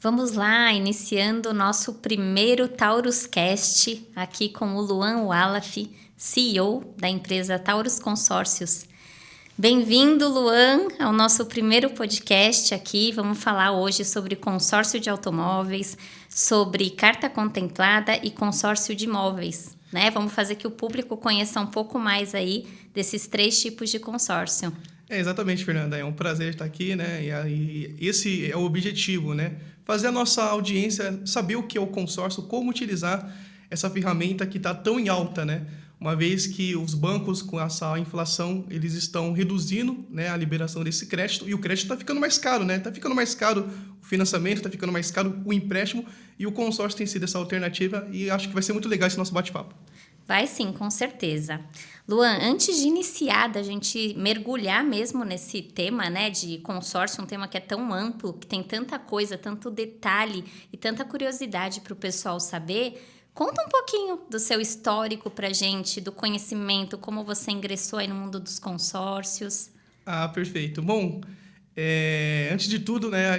Vamos lá, iniciando o nosso primeiro Taurus Cast, aqui com o Luan Wallaf, CEO da empresa Taurus Consórcios. Bem-vindo, Luan, ao nosso primeiro podcast aqui. Vamos falar hoje sobre consórcio de automóveis, sobre carta contemplada e consórcio de imóveis, né? Vamos fazer que o público conheça um pouco mais aí desses três tipos de consórcio. Exatamente, Fernanda. É um prazer estar aqui, né? E esse é o objetivo, né? Fazer a nossa audiência saber o que é o consórcio, como utilizar essa ferramenta que está tão em alta, né? Uma vez que os bancos, com essa inflação, eles estão reduzindo, né, a liberação desse crédito e o crédito está ficando mais caro, né? Está ficando mais caro o financiamento, está ficando mais caro o empréstimo e o consórcio tem sido essa alternativa e acho que vai ser muito legal esse nosso bate-papo. Vai sim, com certeza. Luan, antes de iniciar, da gente mergulhar mesmo nesse tema, né, de consórcio, um tema que é tão amplo, que tem tanta coisa, tanto detalhe e tanta curiosidade para o pessoal saber, conta um pouquinho do seu histórico para a gente, do conhecimento, como você ingressou aí no mundo dos consórcios. Ah, perfeito. Bom, antes de tudo, né,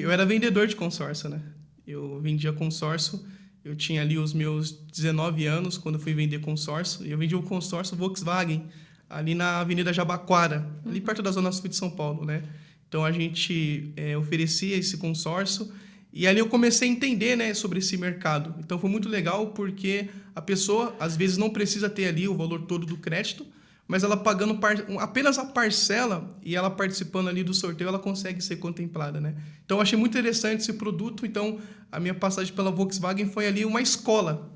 eu era vendedor de consórcio, né? Eu vendia consórcio. Eu tinha ali os meus 19 anos quando eu fui vender consórcio. E eu vendi o consórcio Volkswagen ali na Avenida Jabaquara, ali perto da Zona Sul de São Paulo, né? Então, a gente oferecia esse consórcio e ali eu comecei a entender, né, sobre esse mercado. Então, foi muito legal porque a pessoa, às vezes, não precisa ter ali o valor todo do crédito, mas ela pagando apenas a parcela e ela participando ali do sorteio, ela consegue ser contemplada, né? Então, eu achei muito interessante esse produto. Então, a minha passagem pela Volkswagen foi ali uma escola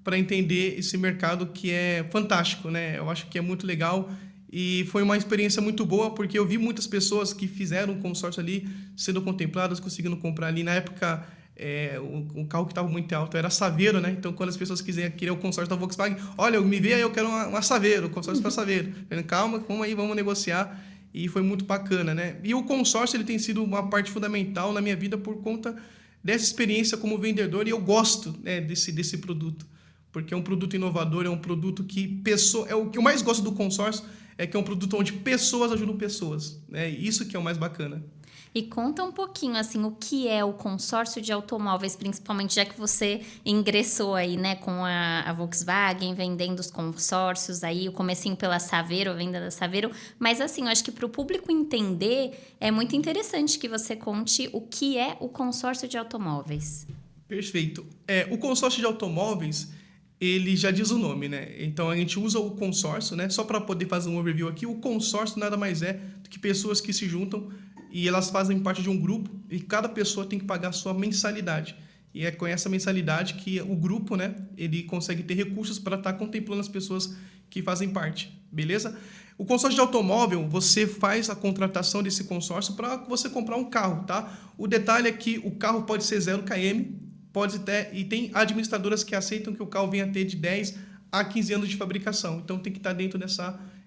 para entender esse mercado que é fantástico, né? Eu acho que é muito legal e foi uma experiência muito boa porque eu vi muitas pessoas que fizeram um consórcio ali sendo contempladas, conseguindo comprar ali. Na época, o carro que estava muito alto era Saveiro, né? Então, quando as pessoas queriam o consórcio da Volkswagen, olha, me vê aí, eu quero uma Saveiro, consórcio para Saveiro. Calma, vamos aí, vamos negociar. E foi muito bacana, né? E o consórcio ele tem sido uma parte fundamental na minha vida por conta dessa experiência como vendedor. E eu gosto, né, desse produto, porque é um produto inovador, é um produto que o que eu mais gosto do consórcio é que é um produto onde pessoas ajudam pessoas, né? Isso que é o mais bacana. E conta um pouquinho, assim, o que é o consórcio de automóveis, principalmente já que você ingressou aí, né, com a Volkswagen, vendendo os consórcios aí, o comecinho pela Saveiro, a venda da Saveiro. Mas, assim, eu acho que para o público entender, é muito interessante que você conte o que é o consórcio de automóveis. Perfeito. O consórcio de automóveis, ele já diz o nome, né? Então, a gente usa o consórcio, né? Só para poder fazer um overview aqui, o consórcio nada mais é do que pessoas que se juntam e elas fazem parte de um grupo e cada pessoa tem que pagar a sua mensalidade. E é com essa mensalidade que o grupo, né, ele consegue ter recursos para estar contemplando as pessoas que fazem parte, beleza? O consórcio de automóvel, você faz a contratação desse consórcio para você comprar um carro, tá? O detalhe é que o carro pode ser 0 km, pode ter, e tem administradoras que aceitam que o carro venha a ter de 10 a 15 anos de fabricação. Então, tem que estar dentro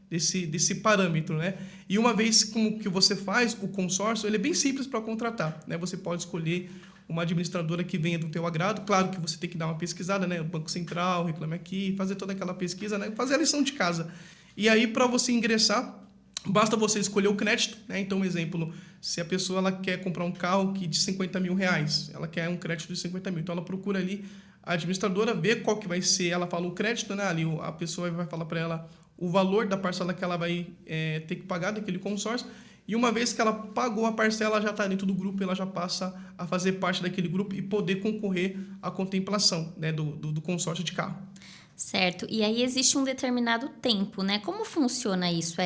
desse parâmetro, né? E uma vez que você faz o consórcio, ele é bem simples para contratar, né? Você pode escolher uma administradora que venha do teu agrado. Claro que você tem que dar uma pesquisada, né? O Banco Central, Reclame Aqui, fazer toda aquela pesquisa, né? Fazer a lição de casa. E aí, para você ingressar, basta você escolher o crédito, né? Então, um exemplo, se a pessoa ela quer comprar um carro de 50 mil reais, ela quer um crédito de 50 mil, então ela procura ali a administradora, vê qual que vai ser, ela fala o crédito, né? Ali a pessoa vai falar para ela o valor da parcela que ela vai ter que pagar daquele consórcio. E uma vez que ela pagou a parcela, ela já está dentro do grupo, ela já passa a fazer parte daquele grupo e poder concorrer à contemplação, né, do consórcio de carro. Certo. E aí existe um determinado tempo, né? Como funciona isso?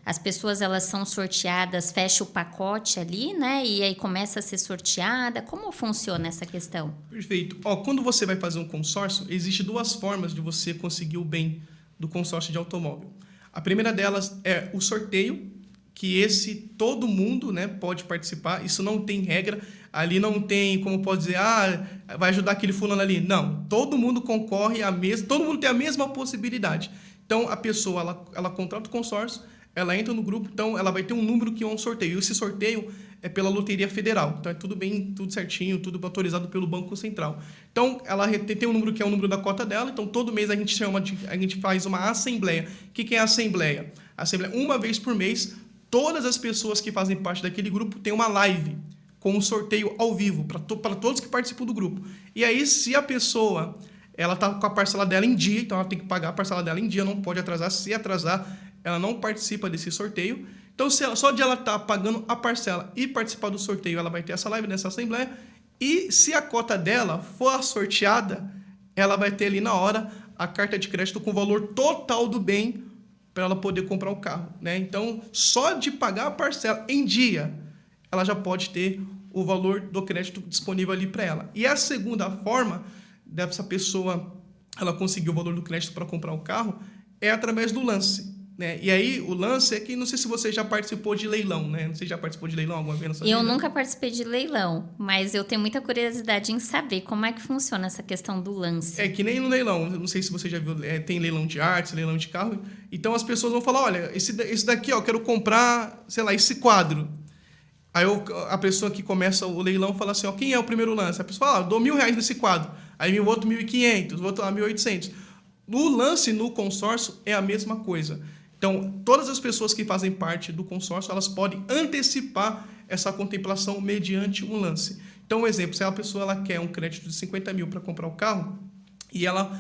As pessoas elas são sorteadas, fecha o pacote ali, né? E aí começa a ser sorteada. Como funciona essa questão? Perfeito. Quando você vai fazer um consórcio, existe duas formas de você conseguir o bem do consórcio de automóvel. A primeira delas é o sorteio, que todo mundo, né, pode participar. Isso não tem regra. Ali não tem, como pode dizer, vai ajudar aquele fulano ali. Não, todo mundo concorre todo mundo tem a mesma possibilidade. Então, a pessoa, ela contrata o consórcio, ela entra no grupo, então ela vai ter um número que é um sorteio. E esse sorteio é pela Loteria Federal. Então, é tudo bem, tudo certinho, tudo autorizado pelo Banco Central. Então, ela tem um número que é o número da cota dela. Então, todo mês a gente faz uma assembleia. O que é a assembleia? A assembleia, uma vez por mês, todas as pessoas que fazem parte daquele grupo têm uma live com um sorteio ao vivo para todos que participam do grupo. E aí, se a pessoa ela está com a parcela dela em dia, então ela tem que pagar a parcela dela em dia, não pode atrasar. Se atrasar, ela não participa desse sorteio. Então, só de ela estar pagando a parcela e participar do sorteio, ela vai ter essa live nessa assembleia. E se a cota dela for sorteada, ela vai ter ali na hora a carta de crédito com o valor total do bem para ela poder comprar o carro, né? Então, só de pagar a parcela em dia, ela já pode ter o valor do crédito disponível ali para ela. E a segunda forma dessa pessoa ela conseguir o valor do crédito para comprar o carro é através do lance, né? E aí, o lance é que, não sei se você já participou de leilão, né? Não sei se já participou de leilão alguma vez na sua vida. Eu nunca participei de leilão, mas eu tenho muita curiosidade em saber como é que funciona essa questão do lance. É que nem no leilão, não sei se você já viu, tem leilão de artes, leilão de carro, então as pessoas vão falar, olha, esse daqui, ó, eu quero comprar, sei lá, esse quadro. Aí a pessoa que começa o leilão fala assim, ó, quem é o primeiro lance? A pessoa fala, dou R$1.000 nesse quadro. Aí o outro 1.500, o outro 1.800. No lance, no consórcio, é a mesma coisa. Então, todas as pessoas que fazem parte do consórcio, elas podem antecipar essa contemplação mediante um lance. Então, um exemplo, se a pessoa ela quer um crédito de 50 mil para comprar o carro, e ela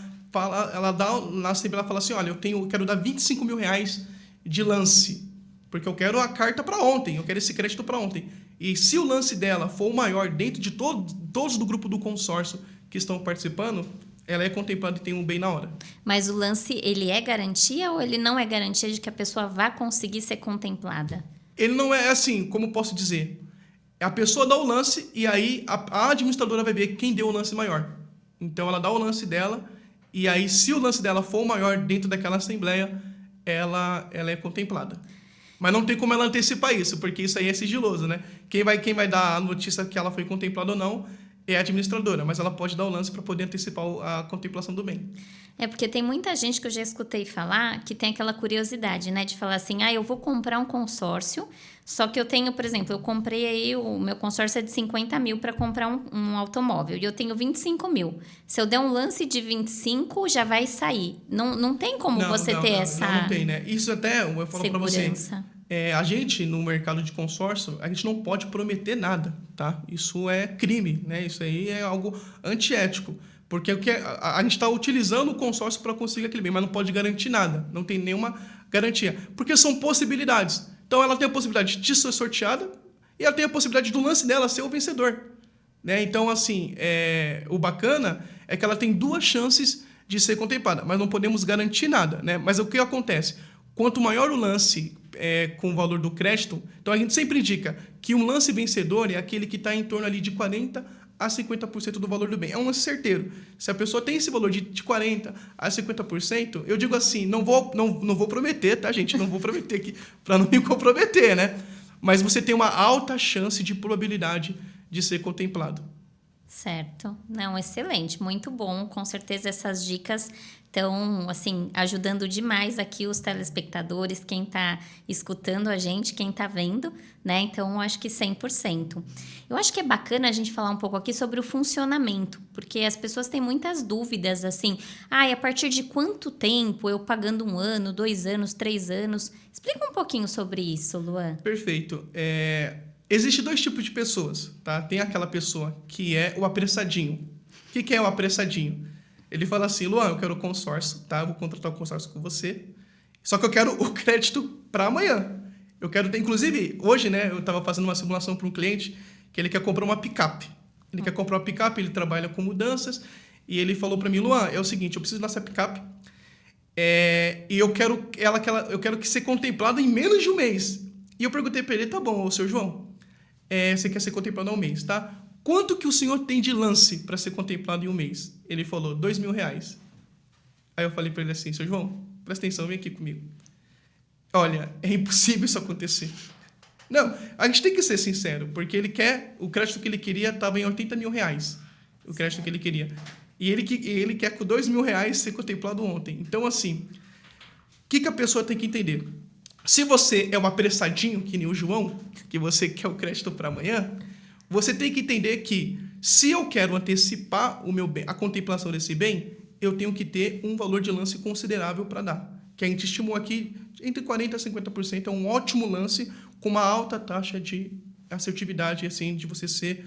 dá na assembleia, ela fala assim, olha, eu quero dar R$25.000 de lance, porque eu quero a carta para ontem, eu quero esse crédito para ontem. E se o lance dela for o maior dentro de todos do grupo do consórcio que estão participando, ela é contemplada e tem um bem na hora. Mas o lance, ele é garantia ou ele não é garantia de que a pessoa vá conseguir ser contemplada? Ele não é assim, como posso dizer? A pessoa dá o lance e aí a administradora vai ver quem deu o lance maior. Então, ela dá o lance dela e aí, se o lance dela for o maior dentro daquela assembleia, ela é contemplada. Mas não tem como ela antecipar isso, porque isso aí é sigiloso, né? Quem vai dar a notícia que ela foi contemplada ou não é a administradora, mas ela pode dar o lance para poder antecipar a contemplação do bem. É porque tem muita gente que eu já escutei falar que tem aquela curiosidade, né? De falar assim, eu vou comprar um consórcio, só que eu tenho, por exemplo, eu comprei aí, o meu consórcio é de 50 mil para comprar um automóvel e eu tenho 25 mil. Se eu der um lance de 25, já vai sair. Não tem como você ter essa Não tem, né? Isso até, eu falo para você, a gente, no mercado de consórcio, a gente não pode prometer nada, tá? Isso é crime, né? Isso aí é algo antiético. Porque a gente está utilizando o consórcio para conseguir aquele bem, mas não pode garantir nada. Não tem nenhuma garantia. Porque são possibilidades. Então, ela tem a possibilidade de ser sorteada e ela tem a possibilidade do lance dela ser o vencedor, né? Então, assim, o bacana é que ela tem duas chances de ser contemplada, mas não podemos garantir nada, né? Mas o que acontece? Quanto maior o lance com o valor do crédito, então a gente sempre indica que um lance vencedor é aquele que está em torno ali de 40% a 50% do valor do bem. É um lance certeiro. Se a pessoa tem esse valor de 40% a 50%, eu digo assim, não vou prometer, tá, gente? Não vou prometer aqui para não me comprometer, né? Mas você tem uma alta chance de probabilidade de ser contemplado. Certo. Não, excelente. Muito bom. Com certeza essas dicas estão, assim, ajudando demais aqui os telespectadores, quem está escutando a gente, quem está vendo, né? Então, eu acho que 100%. Eu acho que é bacana a gente falar um pouco aqui sobre o funcionamento, porque as pessoas têm muitas dúvidas, assim, a partir de quanto tempo eu pagando 1 ano, 2 anos, 3 anos? Explica um pouquinho sobre isso, Luan. Perfeito. Existem 2 tipos de pessoas, tá? Tem aquela pessoa que é o apressadinho. O que é o apressadinho? Ele fala assim, Luan, eu quero o consórcio, tá? Eu vou contratar o consórcio com você, só que eu quero o crédito para amanhã. Eu quero ter, inclusive, hoje, né, eu estava fazendo uma simulação para um cliente que ele quer comprar uma picape. Ele quer comprar uma picape, ele trabalha com mudanças, e ele falou para mim, Luan, é o seguinte, eu preciso dessa picape, e eu quero que seja contemplada em menos de 1 mês. E eu perguntei para ele, tá bom, seu João, você quer ser contemplado em 1 mês, tá? Quanto que o senhor tem de lance para ser contemplado em 1 mês? Ele falou, R$2.000. Aí eu falei para ele assim, seu João, presta atenção, vem aqui comigo. Olha, é impossível isso acontecer. Não, a gente tem que ser sincero, porque o crédito que ele queria estava em R$80.000, o crédito que ele queria. E ele quer com R$2.000 ser contemplado ontem. Então, assim, o que a pessoa tem que entender? Se você é um apressadinho, que nem o João, que você quer o crédito para amanhã, você tem que entender que, se eu quero antecipar o meu bem, a contemplação desse bem, eu tenho que ter um valor de lance considerável para dar. Que a gente estimou aqui entre 40% a 50%, é um ótimo lance com uma alta taxa de assertividade assim de você ser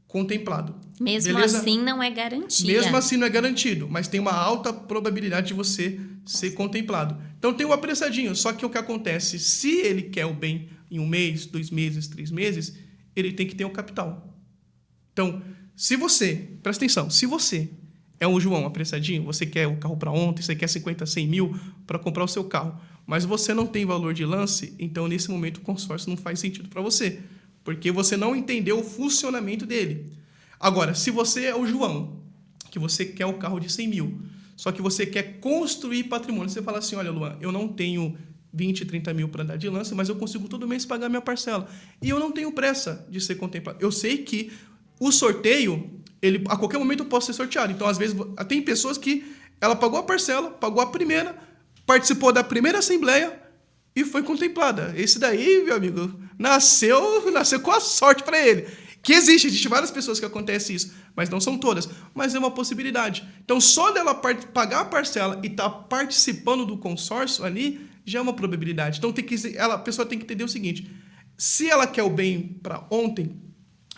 contemplado. Mesmo Beleza? assim, não é garantia. Mesmo assim, não é garantido, mas tem uma alta probabilidade de você ser contemplado. Então, tem o apressadinho, só que o que acontece? Se ele quer o bem em 1 mês, 2 meses, 3 meses, ele tem que ter o capital. Então, se você, presta atenção, se você é um João apressadinho, você quer o carro para ontem, você quer 50, 100 mil para comprar o seu carro, mas você não tem valor de lance, então, nesse momento, o consórcio não faz sentido para você, porque você não entendeu o funcionamento dele. Agora, se você é o João, que você quer o carro de 100 mil, só que você quer construir patrimônio, você fala assim, olha, Luan, eu não tenho 20, 30 mil para dar de lance, mas eu consigo todo mês pagar minha parcela. E eu não tenho pressa de ser contemplado. Eu sei que o sorteio, a qualquer momento eu posso ser sorteado. Então, às vezes, tem pessoas que ela pagou a parcela, pagou a primeira, participou da primeira assembleia e foi contemplada. Esse daí, meu amigo, nasceu com a sorte para ele. Que existe várias pessoas que acontece isso, mas não são todas, mas é uma possibilidade. Então, só dela pagar a parcela e estar participando do consórcio ali, já é uma probabilidade. Então, a pessoa tem que entender o seguinte, se ela quer o bem para ontem,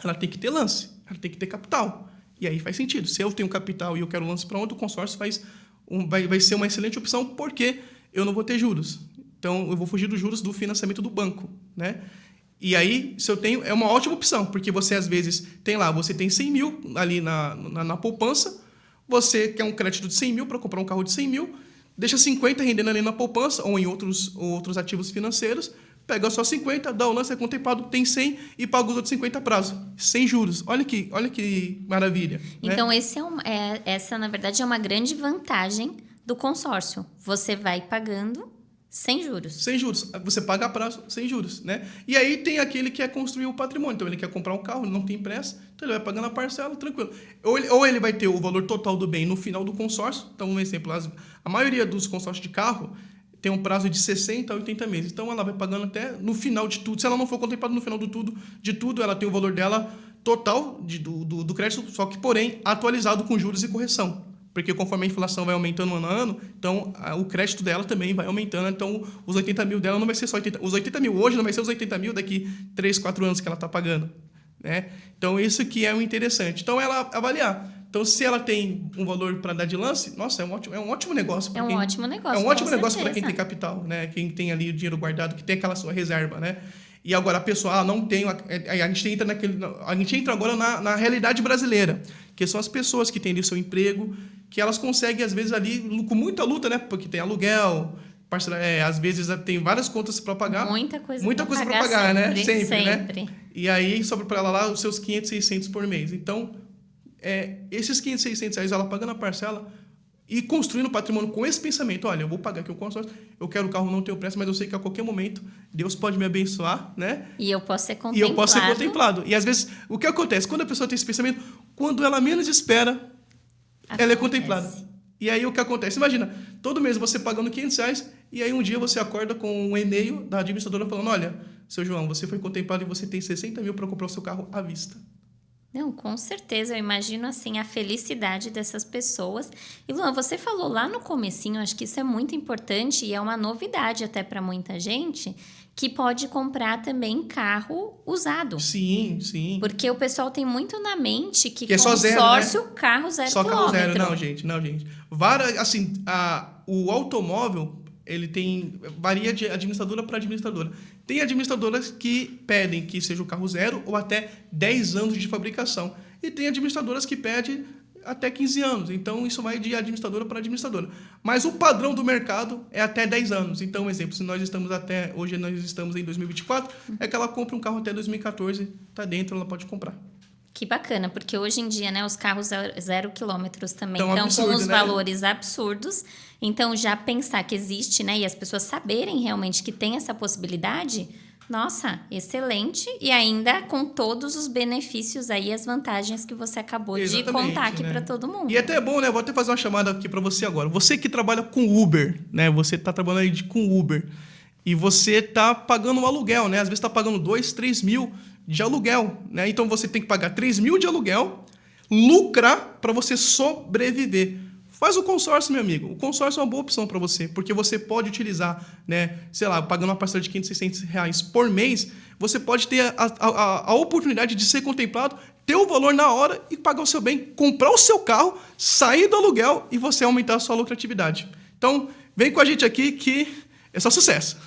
ela tem que ter lance, ela tem que ter capital. E aí faz sentido. Se eu tenho capital e eu quero lance para ontem, o consórcio vai ser uma excelente opção, porque eu não vou ter juros. Então, eu vou fugir dos juros do financiamento do banco, né? E aí, se eu tenho, é uma ótima opção, porque você, às vezes, você tem 100 mil ali na poupança, você quer um crédito de 100 mil para comprar um carro de 100 mil, deixa 50 rendendo ali na poupança ou em outros ativos financeiros, pega só 50, dá o lance, é contemplado, tem 100 e paga os outros 50 a prazo, sem juros. Olha que maravilha. Então, né? essa, na verdade, é uma grande vantagem do consórcio. Você vai pagando sem juros. Sem juros. Você paga a prazo sem juros, né? E aí tem aquele que quer construir o patrimônio. Então, ele quer comprar um carro, não tem pressa, então ele vai pagando a parcela, tranquilo. Ou ele vai ter o valor total do bem no final do consórcio. Então, um exemplo, a maioria dos consórcios de carro tem um prazo de 60 a 80 meses. Então, ela vai pagando até no final de tudo. Se ela não for contemplada no final de tudo, ela tem o valor dela total do crédito, só que, porém, atualizado com juros e correção. Porque conforme a inflação vai aumentando ano a ano, então o crédito dela também vai aumentando. Então, os 80 mil dela não vai ser só 80. Os 80 mil hoje não vai ser os 80 mil daqui 3, 4 anos que ela está pagando. Né? Então, isso que é o interessante. Então, ela avaliar. Então, se ela tem um valor para dar de lance, nossa, é um ótimo negócio. É um ótimo negócio. É um ótimo negócio para quem tem capital, né? Quem tem ali o dinheiro guardado, que tem aquela sua reserva, né? E agora a pessoa não tem... A gente entra agora na realidade brasileira, que são as pessoas que têm ali o seu emprego, que elas conseguem, às vezes, ali, com muita luta, né? Porque tem aluguel, às vezes tem várias contas para pagar. Muita coisa para pagar, né? Sempre. Né? E aí sobra para ela lá os seus 500, 600 por mês. Então, esses 500, 600 reais, ela pagando a parcela e construindo patrimônio com esse pensamento. Olha, eu vou pagar aqui o consórcio, eu quero o carro, não tenho pressa, mas eu sei que a qualquer momento Deus pode me abençoar, né? E eu posso ser contemplado. E às vezes, o que acontece? Quando a pessoa tem esse pensamento, quando ela menos espera, ela é contemplada. E aí o que acontece? Imagina, todo mês você pagando 500 reais e aí um dia você acorda com um e-mail da administradora falando, olha, seu João, você foi contemplado e você tem 60 mil para comprar o seu carro à vista. Não, com certeza, eu imagino assim a felicidade dessas pessoas. E Luan, você falou lá no comecinho, acho que isso é muito importante e é uma novidade até para muita gente, que pode comprar também carro usado. Sim, sim. Porque o pessoal tem muito na mente que é só consórcio, zero, né? carro zero só quilômetro. Carro zero, não, gente. O automóvel, ele varia de administradora para administradora. Tem administradoras que pedem que seja o carro zero ou até 10 anos de fabricação. E tem administradoras que pedem até 15 anos. Então, isso vai de administradora para administradora. Mas o padrão do mercado é até 10 anos. Então, um exemplo, se hoje nós estamos em 2024, é que ela compra um carro até 2014, está dentro, ela pode comprar. Que bacana, porque hoje em dia, né, os carros 0 quilômetros também estão absurdo, com os né? valores absurdos. Então, já pensar que existe, né, e as pessoas saberem realmente que tem essa possibilidade, nossa, excelente. E ainda com todos os benefícios aí, as vantagens que você acabou de contar aqui, né, para todo mundo. E até é bom, né? Vou até fazer uma chamada aqui para você agora. Você que trabalha com Uber, né? Você está trabalhando aí com Uber e você está pagando um aluguel, né? Às vezes está pagando 2, 3 mil de aluguel, né? Então, você tem que pagar 3 mil de aluguel, lucrar para você sobreviver. Faz o consórcio, meu amigo. O consórcio é uma boa opção para você, porque você pode utilizar, né, sei lá, pagando uma parcela de R$500, R$600 por mês, você pode ter a oportunidade de ser contemplado, ter o valor na hora e pagar o seu bem, comprar o seu carro, sair do aluguel e você aumentar a sua lucratividade. Então, vem com a gente aqui que é só sucesso.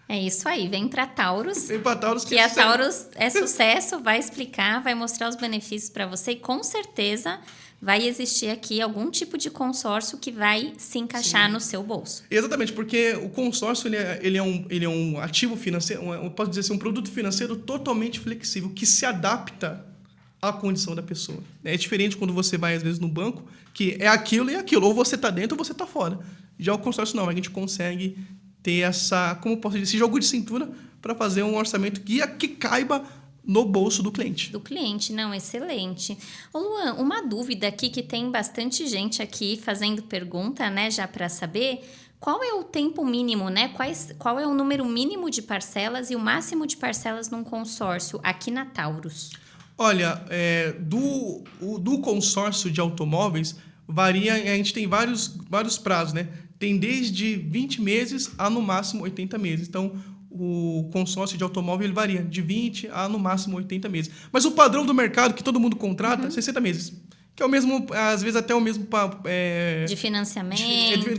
É isso aí, vem para Taurus. Vem para Taurus que a Taurus é sucesso, vai explicar, vai mostrar os benefícios para você e com certeza vai existir aqui algum tipo de consórcio que vai se encaixar no seu bolso. Exatamente, porque o consórcio ele é um ativo financeiro, eu posso dizer assim, um produto financeiro totalmente flexível, que se adapta à condição da pessoa. É diferente quando você vai, às vezes, no banco, que é aquilo e aquilo, ou você está dentro ou você está fora. Já o consórcio não, a gente consegue ter como posso dizer, esse jogo de cintura para fazer um orçamento que caiba no bolso do cliente. Do cliente, não, excelente. Ô Luan, uma dúvida aqui que tem bastante gente aqui fazendo pergunta, né, já para saber, qual é o tempo mínimo, né? Qual é o número mínimo de parcelas e o máximo de parcelas num consórcio aqui na Taurus? Olha, do consórcio de automóveis, varia, a gente tem vários prazos, né? Tem desde 20 meses a no máximo 80 meses. Então, o consórcio de automóvel ele varia de 20 a no máximo 80 meses. Mas o padrão do mercado que todo mundo contrata é 60 meses. Que é o mesmo, às vezes até o mesmo... de financiamento.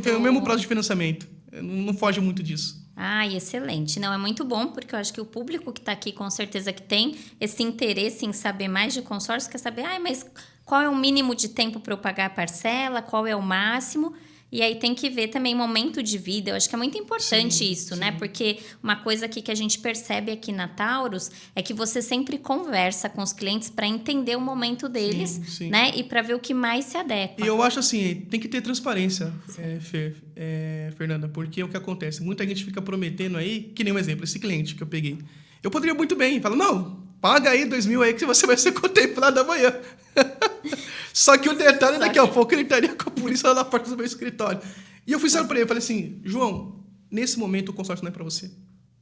É o mesmo prazo de financiamento. Não foge muito disso. Excelente. Não, é muito bom, porque eu acho que o público que está aqui, com certeza que tem esse interesse em saber mais de consórcio, quer saber, mas qual é o mínimo de tempo para eu pagar a parcela, qual é o máximo... E aí tem que ver também momento de vida. Eu acho que é muito importante isso, né? Porque uma coisa aqui que a gente percebe aqui na Taurus é que você sempre conversa com os clientes para entender o momento deles, né? E para ver o que mais se adequa. E eu acho assim, tem que ter transparência, Fernanda, porque o que acontece? Muita gente fica prometendo aí, que nem um exemplo, esse cliente que eu peguei. Eu poderia muito bem falar, não, paga aí 2.000 aí que você vai ser contemplado amanhã. Só que o detalhe, daqui a pouco ele estaria com a polícia lá na porta do meu escritório. E eu fui sair para ele, falei assim, João, nesse momento o consórcio não é para você.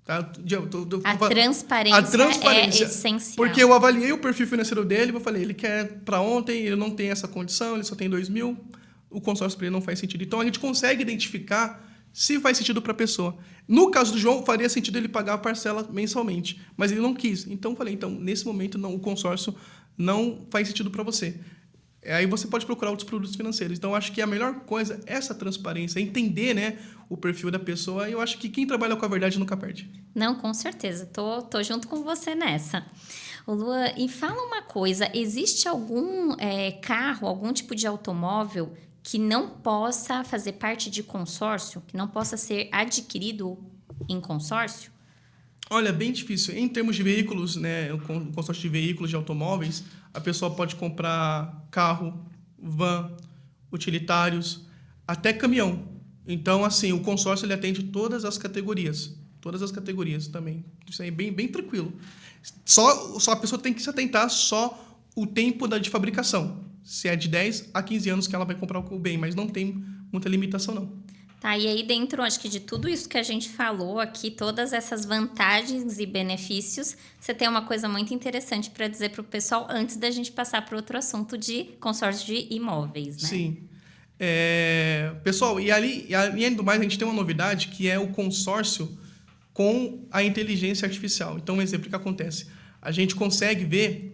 Tá? A transparência é essencial. Porque eu avaliei o perfil financeiro dele, eu falei, ele quer para ontem, ele não tem essa condição, ele só tem 2.000, o consórcio para ele não faz sentido. Então a gente consegue identificar se faz sentido para a pessoa. No caso do João, faria sentido ele pagar a parcela mensalmente, mas ele não quis. Então eu falei, nesse momento não, o consórcio não faz sentido para você. Aí você pode procurar outros produtos financeiros. Então, eu acho que a melhor coisa é essa transparência, entender, né, o perfil da pessoa. E eu acho que quem trabalha com a verdade nunca perde. Não, com certeza. Tô junto com você nessa. Luan, e fala uma coisa, existe algum carro, algum tipo de automóvel que não possa fazer parte de consórcio, que não possa ser adquirido em consórcio? Olha, bem difícil. Em termos de veículos, né, o consórcio de veículos, de automóveis, a pessoa pode comprar carro, van, utilitários, até caminhão. Então, assim, o consórcio ele atende todas as categorias também. Isso aí é bem tranquilo. Só a pessoa tem que se atentar só o tempo de fabricação. Se é de 10 a 15 anos que ela vai comprar o bem, mas não tem muita limitação, não. Tá, e aí dentro, acho que de tudo isso que a gente falou aqui, todas essas vantagens e benefícios, você tem uma coisa muito interessante para dizer para o pessoal antes da gente passar para outro assunto de consórcio de imóveis, né? Sim. Pessoal, e além do mais, a gente tem uma novidade que é o consórcio com a inteligência artificial. Então, um exemplo que acontece. A gente consegue ver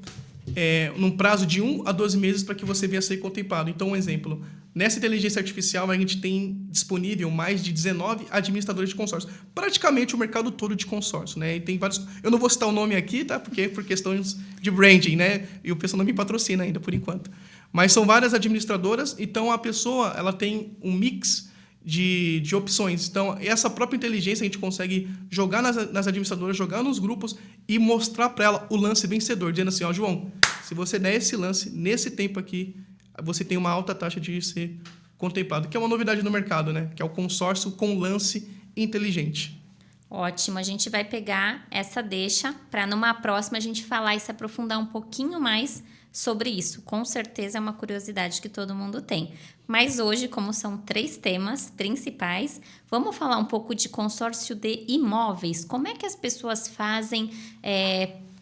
num prazo de 1 a 12 meses para que você venha a ser contemplado. Então, um exemplo. Nessa inteligência artificial, a gente tem disponível mais de 19 administradores de consórcio. Praticamente o mercado todo de consórcio, né? E tem vários... Eu não vou citar o nome aqui, tá? Porque por questões de branding, né? E o pessoal não me patrocina ainda, por enquanto. Mas são várias administradoras, então a pessoa ela tem um mix de opções. Então, essa própria inteligência a gente consegue jogar nas administradoras, jogar nos grupos e mostrar para ela o lance vencedor, dizendo assim, João, se você der esse lance nesse tempo aqui, você tem uma alta taxa de ser contemplado, que é uma novidade no mercado, né? Que é o consórcio com lance inteligente. Ótimo, a gente vai pegar essa deixa para numa próxima a gente falar e se aprofundar um pouquinho mais sobre isso. Com certeza é uma curiosidade que todo mundo tem. Mas hoje, como são 3 temas principais, vamos falar um pouco de consórcio de imóveis. Como é que as pessoas fazem?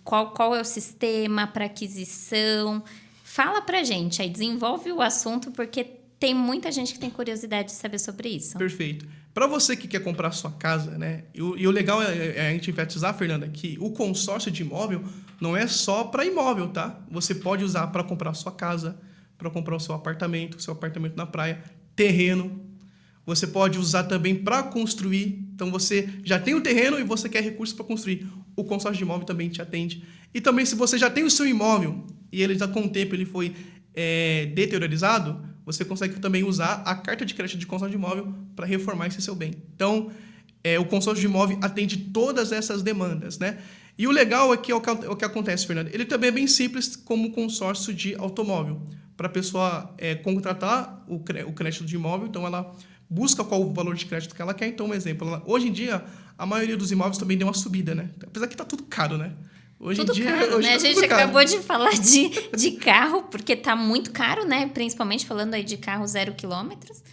Qual é o sistema para aquisição? Fala pra gente, aí desenvolve o assunto, porque tem muita gente que tem curiosidade de saber sobre isso. Perfeito. Para você que quer comprar sua casa, né? E o legal é a gente enfatizar, Fernanda, que o consórcio de imóvel não é só para imóvel, tá? Você pode usar para comprar sua casa, para comprar o seu apartamento na praia, terreno. Você pode usar também para construir. Então, você já tem o terreno e você quer recursos para construir. O consórcio de imóvel também te atende. E também, se você já tem o seu imóvel e ele já com o tempo ele foi deteriorizado, você consegue também usar a carta de crédito de consórcio de imóvel para reformar esse seu bem. Então, o consórcio de imóvel atende todas essas demandas, né? E o legal é que o que acontece, Fernando, ele também é bem simples como consórcio de automóvel. Para a pessoa contratar o crédito de imóvel, então ela busca qual o valor de crédito que ela quer. Então, um exemplo, hoje em dia, a maioria dos imóveis também deu uma subida, né? Apesar que está tudo caro, né? Hoje em dia, caro, né? A gente acabou de falar de carro, porque está muito caro, né? Principalmente falando aí de carro 0 quilômetros.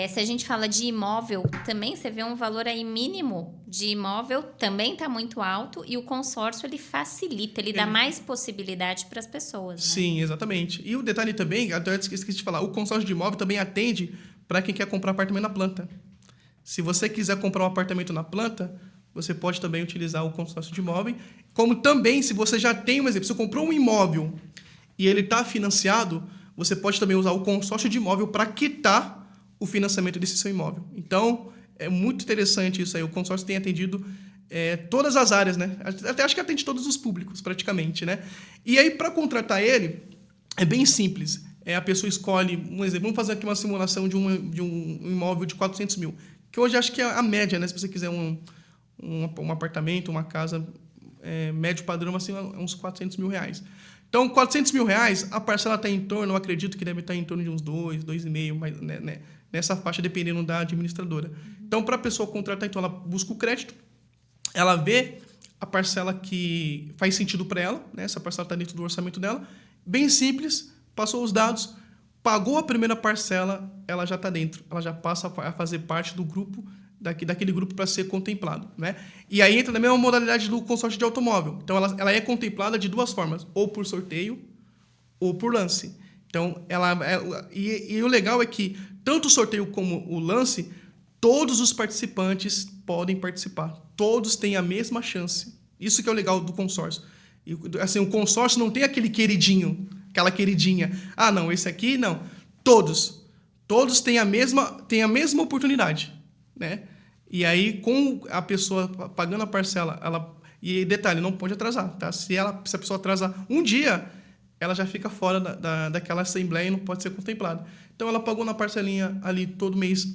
Se a gente fala de imóvel, também você vê um valor aí mínimo de imóvel, também está muito alto, e o consórcio ele facilita, ele dá mais possibilidade para as pessoas. Né? Sim, exatamente. E o detalhe também, até esqueci de falar, o consórcio de imóvel também atende para quem quer comprar apartamento na planta. Se você quiser comprar um apartamento na planta, você pode também utilizar o consórcio de imóvel. Como também, se você já tem, um exemplo, se você comprou um imóvel e ele está financiado, você pode também usar o consórcio de imóvel para quitar o financiamento desse seu imóvel. Então, é muito interessante isso aí. O consórcio tem atendido todas as áreas, né? Até acho que atende todos os públicos, praticamente, né? E aí, para contratar ele, é bem simples. A pessoa escolhe, um exemplo, vamos fazer aqui uma simulação de um imóvel de 400 mil, que hoje acho que é a média, né? Se você quiser um apartamento, uma casa médio padrão, assim, uns 400 mil reais. Então, 400 mil reais, a parcela está em torno, eu acredito que deve estar em torno de uns 2,5, mas, né, nessa faixa, dependendo da administradora. Então, para a pessoa contratar, então, ela busca o crédito, ela vê a parcela que faz sentido para ela, né? Essa parcela está dentro do orçamento dela, bem simples, passou os dados, pagou a primeira parcela, ela já está dentro, ela já passa a fazer parte do grupo, daquele grupo para ser contemplado, né? E aí entra na mesma modalidade do consórcio de automóvel. Então, ela é contemplada de duas formas, ou por sorteio ou por lance. Então, e o legal é que tanto o sorteio como o lance, todos os participantes podem participar. Todos têm a mesma chance. Isso que é o legal do consórcio. E, assim, o consórcio não tem aquele queridinho, aquela queridinha. Ah, não, esse aqui não. Todos têm a mesma oportunidade, né? E aí, com a pessoa pagando a parcela, e detalhe, não pode atrasar, tá? Se a pessoa atrasar um dia, ela já fica fora daquela assembleia e não pode ser contemplada. Então, ela pagou na parcelinha ali todo mês,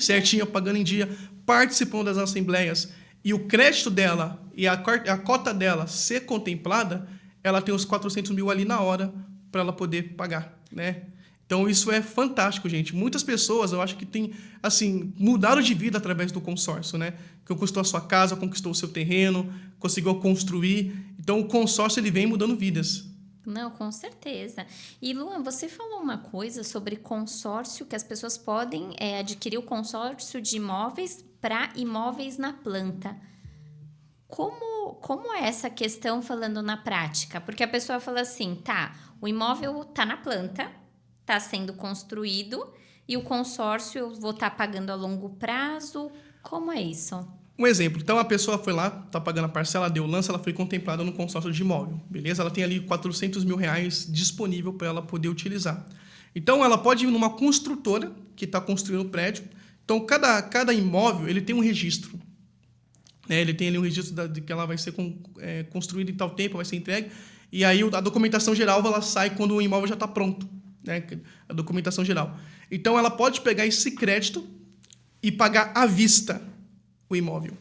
certinho, pagando em dia, participando das assembleias, e o crédito dela e a cota dela ser contemplada, ela tem os 400 mil ali na hora para ela poder pagar, né? Então, isso é fantástico, gente. Muitas pessoas, eu acho que mudaram de vida através do consórcio, né? Conquistou a sua casa, conquistou o seu terreno, conseguiu construir. Então, o consórcio ele vem mudando vidas. Não, com certeza. E, Luan, você falou uma coisa sobre consórcio, que as pessoas podem adquirir o consórcio de imóveis para imóveis na planta. Como é essa questão falando na prática? Porque a pessoa fala assim, tá, o imóvel tá na planta, está sendo construído e o consórcio eu vou estar pagando a longo prazo. Como é isso? Um exemplo. Então, a pessoa foi lá, está pagando a parcela, deu o lance, ela foi contemplada no consórcio de imóvel. Beleza? Ela tem ali 400 mil reais disponível para ela poder utilizar. Então, ela pode ir numa construtora que está construindo o prédio. Então, cada imóvel ele tem um registro. Né? Ele tem ali um registro de que ela vai ser construída em tal tempo, vai ser entregue. E aí, a documentação geral ela sai quando o imóvel já está pronto. Né, a documentação geral. Então, ela pode pegar esse crédito e pagar à vista o imóvel.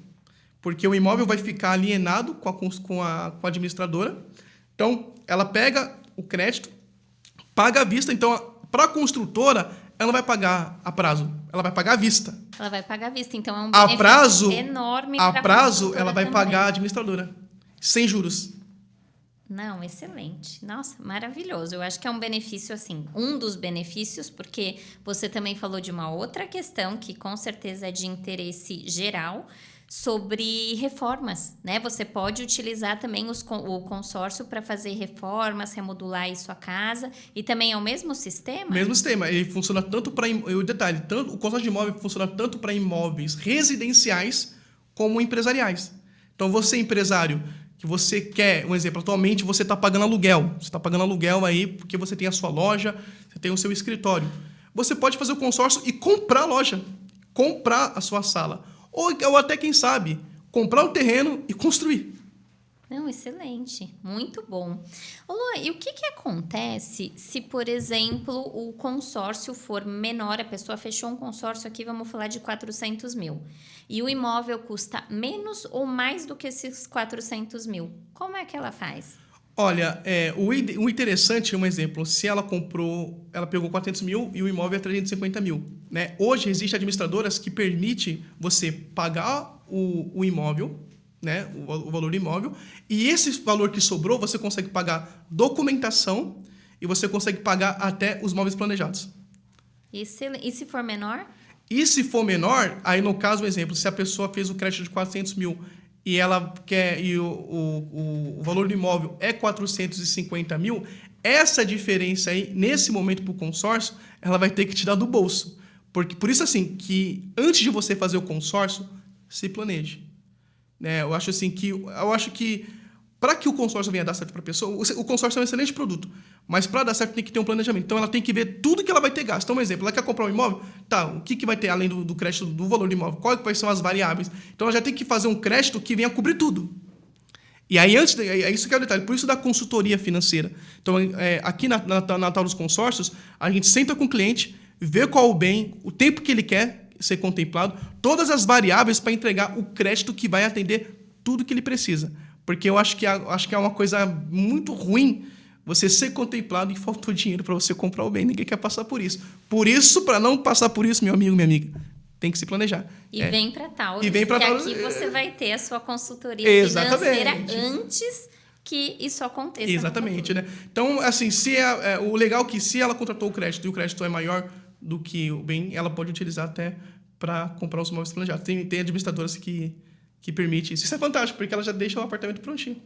Porque o imóvel vai ficar alienado com a administradora. Então, ela pega o crédito, paga à vista. Então, para a construtora, ela não vai pagar a prazo, ela vai pagar à vista. Ela vai pagar à vista. Então, é um benefício enorme para a construtora. A prazo, ela vai pagar a administradora, sem juros. Não, excelente. Nossa, maravilhoso. Eu acho que é um benefício, assim, um dos benefícios, porque você também falou de uma outra questão que com certeza é de interesse geral. sobre reformas, né? Você pode utilizar também o consórcio para fazer reformas, remodular aí sua casa, e também é o mesmo sistema? Mesmo sistema, ele funciona tanto para... O detalhe, o consórcio de imóvel funciona tanto para imóveis residenciais como empresariais. Então, você empresário, que você quer... Um exemplo, atualmente você está pagando aluguel. Você está pagando aluguel aí porque você tem a sua loja, você tem o seu escritório. Você pode fazer o consórcio e comprar a loja, comprar a sua sala. Ou até, quem sabe, comprar o terreno e construir. Não, excelente. Muito bom. Ô, Luan, e o que acontece se, por exemplo, o consórcio for menor? A pessoa fechou um consórcio aqui, vamos falar de 400 mil. E o imóvel custa menos ou mais do que esses 400 mil. Como é que ela faz? Olha, o interessante, um exemplo, se ela pegou 400 mil e o imóvel é 350 mil. Né? Hoje, existem administradoras que permitem você pagar o imóvel, né? o valor do imóvel, e esse valor que sobrou, você consegue pagar documentação e você consegue pagar até os móveis planejados. E se for menor? E se for menor, aí no caso, um exemplo, se a pessoa fez o crédito de 400 mil e ela quer e o valor do imóvel é 450 mil, essa diferença aí, nesse momento para o consórcio, ela vai ter que tirar do bolso. Por isso, assim, que antes de você fazer o consórcio, se planeje. Né? Eu acho que para que o consórcio venha dar certo para a pessoa, o consórcio é um excelente produto, mas para dar certo tem que ter um planejamento. Então, ela tem que ver tudo que ela vai ter gasto. Então, um exemplo, ela quer comprar um imóvel, tá, o que vai ter além do crédito do valor do imóvel? Quais são as variáveis? Então, ela já tem que fazer um crédito que venha cobrir tudo. E aí, isso que é o detalhe, por isso da consultoria financeira. Então, aqui na tal dos consórcios, a gente senta com o cliente, vê qual o bem, o tempo que ele quer ser contemplado, todas as variáveis para entregar o crédito que vai atender tudo que ele precisa. Porque eu acho que é uma coisa muito ruim você ser contemplado e faltou dinheiro para você comprar o bem. Ninguém quer passar por isso. Por isso, para não passar por isso, meu amigo, minha amiga, tem que se planejar. E vem para Taurus. E vem para Taurus. Aqui você vai ter a sua consultoria financeira antes que isso aconteça. Exatamente, né? Então, assim, o legal é que se ela contratou o crédito e o crédito é maior do que o bem, ela pode utilizar até para comprar os imóveis planejados. Tem administradoras que permite isso. Isso é fantástico, porque ela já deixa o apartamento prontinho.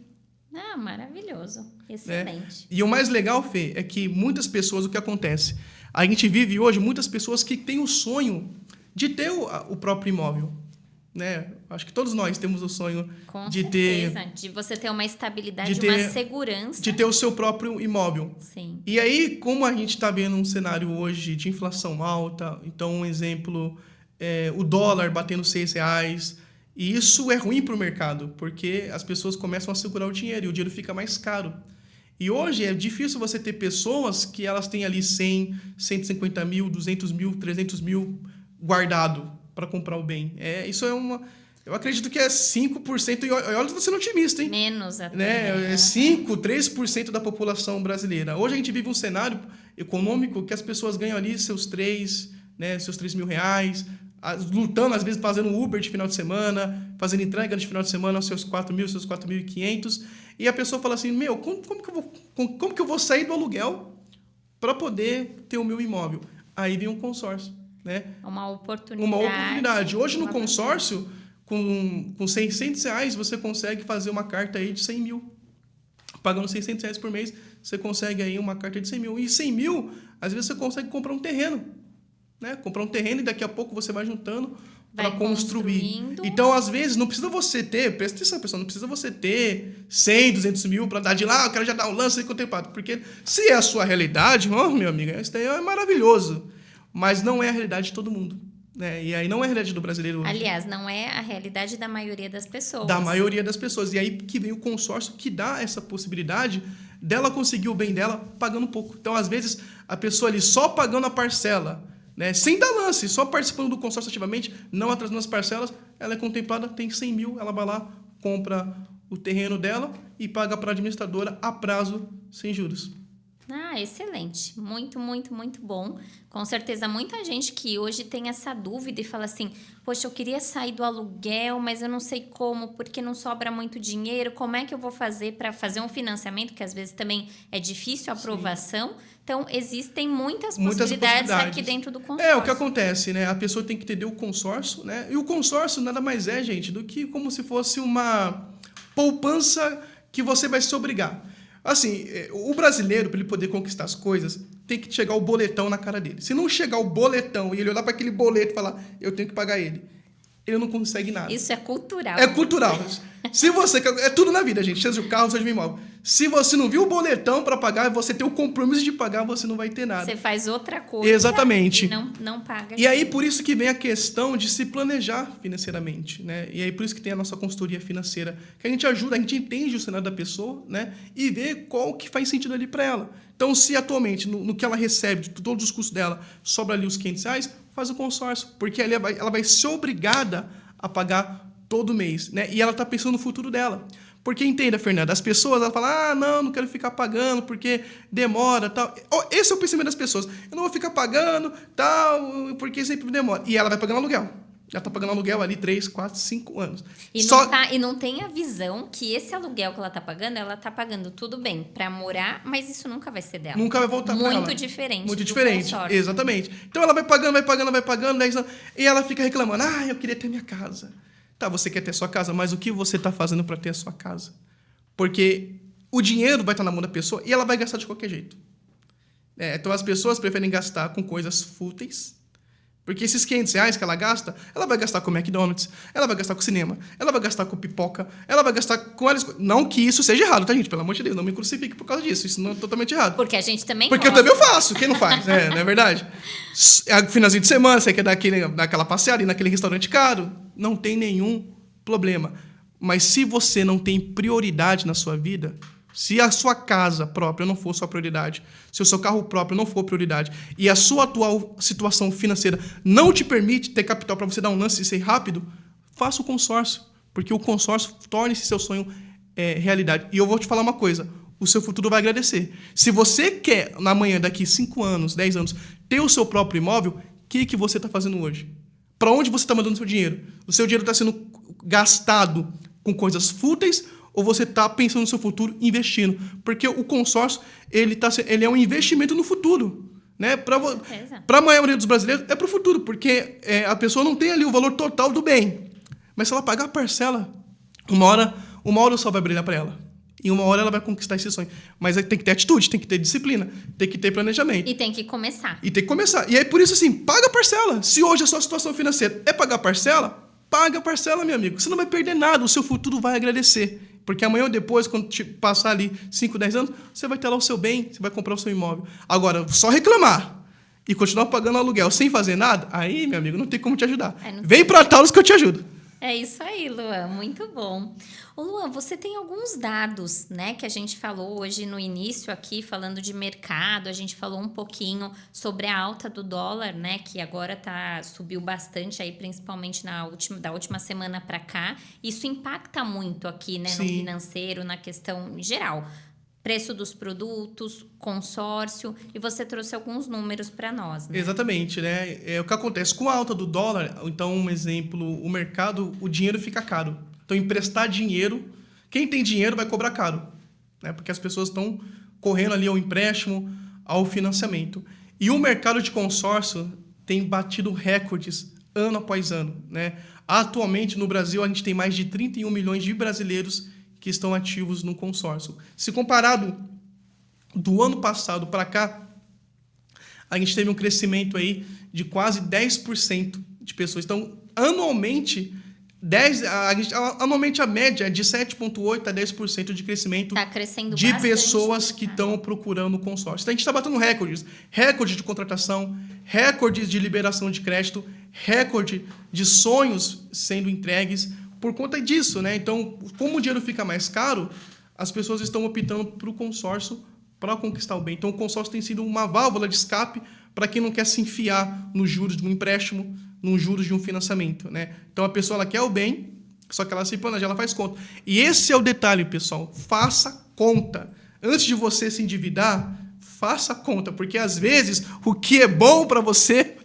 Ah, maravilhoso. Excelente. E o mais legal, Fê, é que muitas pessoas, o que acontece? A gente vive hoje muitas pessoas que têm o sonho de ter o próprio imóvel. Né? Acho que todos nós temos o sonho de você ter uma estabilidade, uma segurança. De ter o seu próprio imóvel. Sim. E aí, como a gente está vendo um cenário hoje de inflação alta, então, um exemplo, o dólar batendo R$6, e isso é ruim para o mercado, porque as pessoas começam a segurar o dinheiro e o dinheiro fica mais caro. E hoje é difícil você ter pessoas que elas têm ali 100, 150 mil, 200 mil, 300 mil guardado para comprar o bem. Isso é uma... Eu acredito que é 5%, e olha, estou sendo otimista, hein? Menos até. Né? É 5%, 3% da população brasileira. Hoje a gente vive um cenário econômico que as pessoas ganham ali seus 3 mil reais, lutando, às vezes, fazendo Uber de final de semana, fazendo entrega de final de semana, seus 4 mil, seus 4.500. E a pessoa fala assim, como que eu vou sair do aluguel para poder ter o meu imóvel? Aí vem um consórcio. Né? Uma oportunidade. Hoje, no consórcio, com R$600, você consegue fazer uma carta aí de 100 mil. Pagando R$600 por mês, você consegue aí uma carta de 100 mil. E 100 mil, às vezes, você consegue comprar um terreno. Né? Comprar um terreno e daqui a pouco você vai juntando para construir. Então, às vezes, não precisa você ter... Presta atenção, pessoal. Não precisa você ter 100, 200 mil para dar de lá. Eu quero já dar um lance contemplado. Porque se é a sua realidade, meu amigo, isso daí é maravilhoso. Mas não é a realidade de todo mundo. Né? E aí não é a realidade do brasileiro hoje. Aliás, não é a realidade da maioria das pessoas. Da maioria das pessoas. E aí que vem o consórcio que dá essa possibilidade dela conseguir o bem dela pagando pouco. Então, às vezes, a pessoa ali só pagando a parcela, né? Sem dar lance, só participando do consórcio ativamente, não atrasando as parcelas, ela é contemplada, tem 100 mil, ela vai lá, compra o terreno dela e paga para a administradora a prazo sem juros. Ah, excelente. Muito, muito, muito bom. Com certeza, muita gente que hoje tem essa dúvida e fala assim: poxa, eu queria sair do aluguel, mas eu não sei como, porque não sobra muito dinheiro. Como é que eu vou fazer para fazer um financiamento, que às vezes também é difícil a aprovação? Sim. Então, existem muitas possibilidades aqui dentro do consórcio. É, o que acontece, né? A pessoa tem que entender o consórcio, né? E o consórcio nada mais é, gente, do que como se fosse uma poupança que você vai se obrigar. Assim, o brasileiro, para ele poder conquistar as coisas, tem que chegar o boletão na cara dele. Se não chegar o boletão e ele olhar para aquele boleto e falar, eu tenho que pagar ele não consegue nada. Isso é cultural. É cultural. Se você... É tudo na vida, gente. Seja o carro, seja o imóvel. Se você não viu o boletão para pagar, você tem o compromisso de pagar, você não vai ter nada. Você faz outra coisa. Exatamente. E não paga. E aí, por isso que vem a questão de se planejar financeiramente, né? E aí, por isso que tem a nossa consultoria financeira, que a gente ajuda, a gente entende o cenário da pessoa, né? E vê qual que faz sentido ali para ela. Então, se atualmente, no que ela recebe, de todos os custos dela, sobra ali os R$500, faz o consórcio, porque ela vai ser obrigada a pagar todo mês, né? E ela está pensando no futuro dela. Porque, entenda, Fernanda, as pessoas ela falam, não quero ficar pagando porque demora, tal. Esse é o pensamento das pessoas. Eu não vou ficar pagando, tal, porque sempre demora. E ela vai pagando aluguel. Ela está pagando aluguel ali 3, 4, 5 anos. E não tem a visão que esse aluguel que ela está pagando tudo bem para morar, mas isso nunca vai ser dela. Nunca vai voltar para ela. Muito diferente. Muito diferente, exatamente. Então ela vai pagando, 10 anos, e ela fica reclamando, eu queria ter minha casa. Tá, você quer ter sua casa, mas o que você está fazendo para ter a sua casa? Porque o dinheiro vai estar na mão da pessoa e ela vai gastar de qualquer jeito. Então as pessoas preferem gastar com coisas fúteis. Porque esses R$500 que ela gasta, ela vai gastar com McDonald's, ela vai gastar com cinema, ela vai gastar com pipoca, ela vai gastar com várias coisas. Não que isso seja errado, tá, gente? Pelo amor de Deus, não me crucifique por causa disso. Isso não é totalmente errado. Porque a gente também Porque gosta. eu também faço. Quem não faz? Não é verdade? Finalzinho de semana, você quer dar aquela passeada naquele restaurante caro? Não tem nenhum problema. Mas se você não tem prioridade na sua vida... Se a sua casa própria não for sua prioridade, se o seu carro próprio não for prioridade e a sua atual situação financeira não te permite ter capital para você dar um lance e ser rápido, faça o consórcio, porque o consórcio torna esse seu sonho realidade. E eu vou te falar uma coisa, o seu futuro vai agradecer. Se você quer, na manhã, daqui 5 anos, 10 anos, ter o seu próprio imóvel, o que você está fazendo hoje? Para onde você está mandando o seu dinheiro? O seu dinheiro está sendo gastado com coisas fúteis ou você está pensando no seu futuro investindo? Porque o consórcio ele é um investimento no futuro. Né? Para a maioria dos brasileiros, é para o futuro, porque a pessoa não tem ali o valor total do bem. Mas se ela pagar a parcela, uma hora o sol vai brilhar para ela. E uma hora ela vai conquistar esse sonho. Mas aí tem que ter atitude, tem que ter disciplina, tem que ter planejamento. E tem que começar. E aí, por isso, assim, paga a parcela. Se hoje a sua situação financeira é pagar a parcela, paga a parcela, meu amigo. Você não vai perder nada, o seu futuro vai agradecer. Porque amanhã ou depois, quando te passar ali 5, 10 anos, você vai ter lá o seu bem, você vai comprar o seu imóvel. Agora, só reclamar e continuar pagando aluguel sem fazer nada, aí, meu amigo, não tem como te ajudar. Vem para Taurus que eu te ajudo. É isso aí, Luan, muito bom. Ô, Luan, você tem alguns dados, né, que a gente falou hoje no início aqui, falando de mercado, a gente falou um pouquinho sobre a alta do dólar, né, que agora subiu bastante aí, principalmente da última semana para cá. Isso impacta muito aqui, né, no financeiro, na questão geral. Preço dos produtos, consórcio, e você trouxe alguns números para nós, né? Exatamente, né? O que acontece com a alta do dólar, então, um exemplo, o dinheiro fica caro. Então, emprestar dinheiro, quem tem dinheiro vai cobrar caro, né? Porque as pessoas estão correndo ali ao empréstimo, ao financiamento. E o mercado de consórcio tem batido recordes ano após ano, né? Atualmente, no Brasil, a gente tem mais de 31 milhões de brasileiros que estão ativos no consórcio. Se comparado do ano passado para cá, a gente teve um crescimento aí de quase 10% de pessoas. Então, anualmente, a média é de 7,8% a 10% de crescimento de pessoas que estão procurando o consórcio. Então, a gente está batendo recordes. Recorde de contratação, recordes de liberação de crédito, recorde de sonhos sendo entregues, por conta disso, né? Então, como o dinheiro fica mais caro, as pessoas estão optando para o consórcio para conquistar o bem. Então, o consórcio tem sido uma válvula de escape para quem não quer se enfiar nos juros de um empréstimo, nos juros de um financiamento, né? Então, a pessoa ela quer o bem, só que ela se planeja, ela faz conta. E esse é o detalhe, pessoal. Faça conta. Antes de você se endividar, faça a conta, porque às vezes o que é bom para você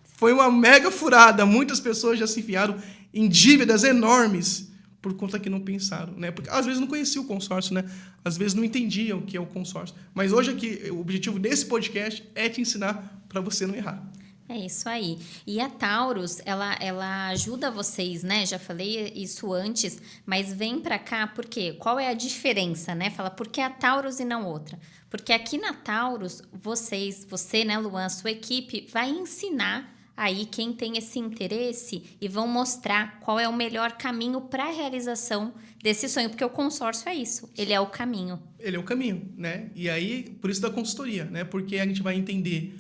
foi uma mega furada. Muitas pessoas já se enfiaram em dívidas enormes por conta que não pensaram, né? Porque às vezes não conheciam o consórcio, né? Às vezes não entendiam o que é o consórcio. Mas hoje aqui, o objetivo desse podcast é te ensinar para você não errar. É isso aí. E a Taurus, ela ajuda vocês, né? Já falei isso antes, mas vem para cá porque qual é a diferença, né? Fala, por que a Taurus e não outra? Porque aqui na Taurus, você, né, Luan, sua equipe vai ensinar aí quem tem esse interesse e vão mostrar qual é o melhor caminho para a realização desse sonho, porque o consórcio é isso, ele é o caminho. Ele é o caminho, né? E aí, por isso da consultoria, né? Porque a gente vai entender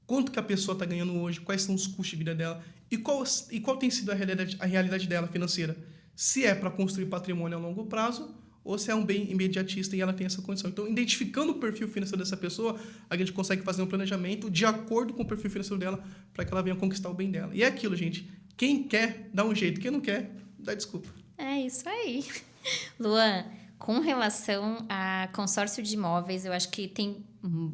quanto que a pessoa está ganhando hoje, quais são os custos de vida dela e qual tem sido a realidade dela financeira. Se é para construir patrimônio a longo prazo ou se é um bem imediatista e ela tem essa condição. Então, identificando o perfil financeiro dessa pessoa, a gente consegue fazer um planejamento de acordo com o perfil financeiro dela para que ela venha conquistar o bem dela. E é aquilo, gente. Quem quer, dá um jeito. Quem não quer, dá desculpa. É isso aí. Luan, com relação a consórcio de imóveis, eu acho que tem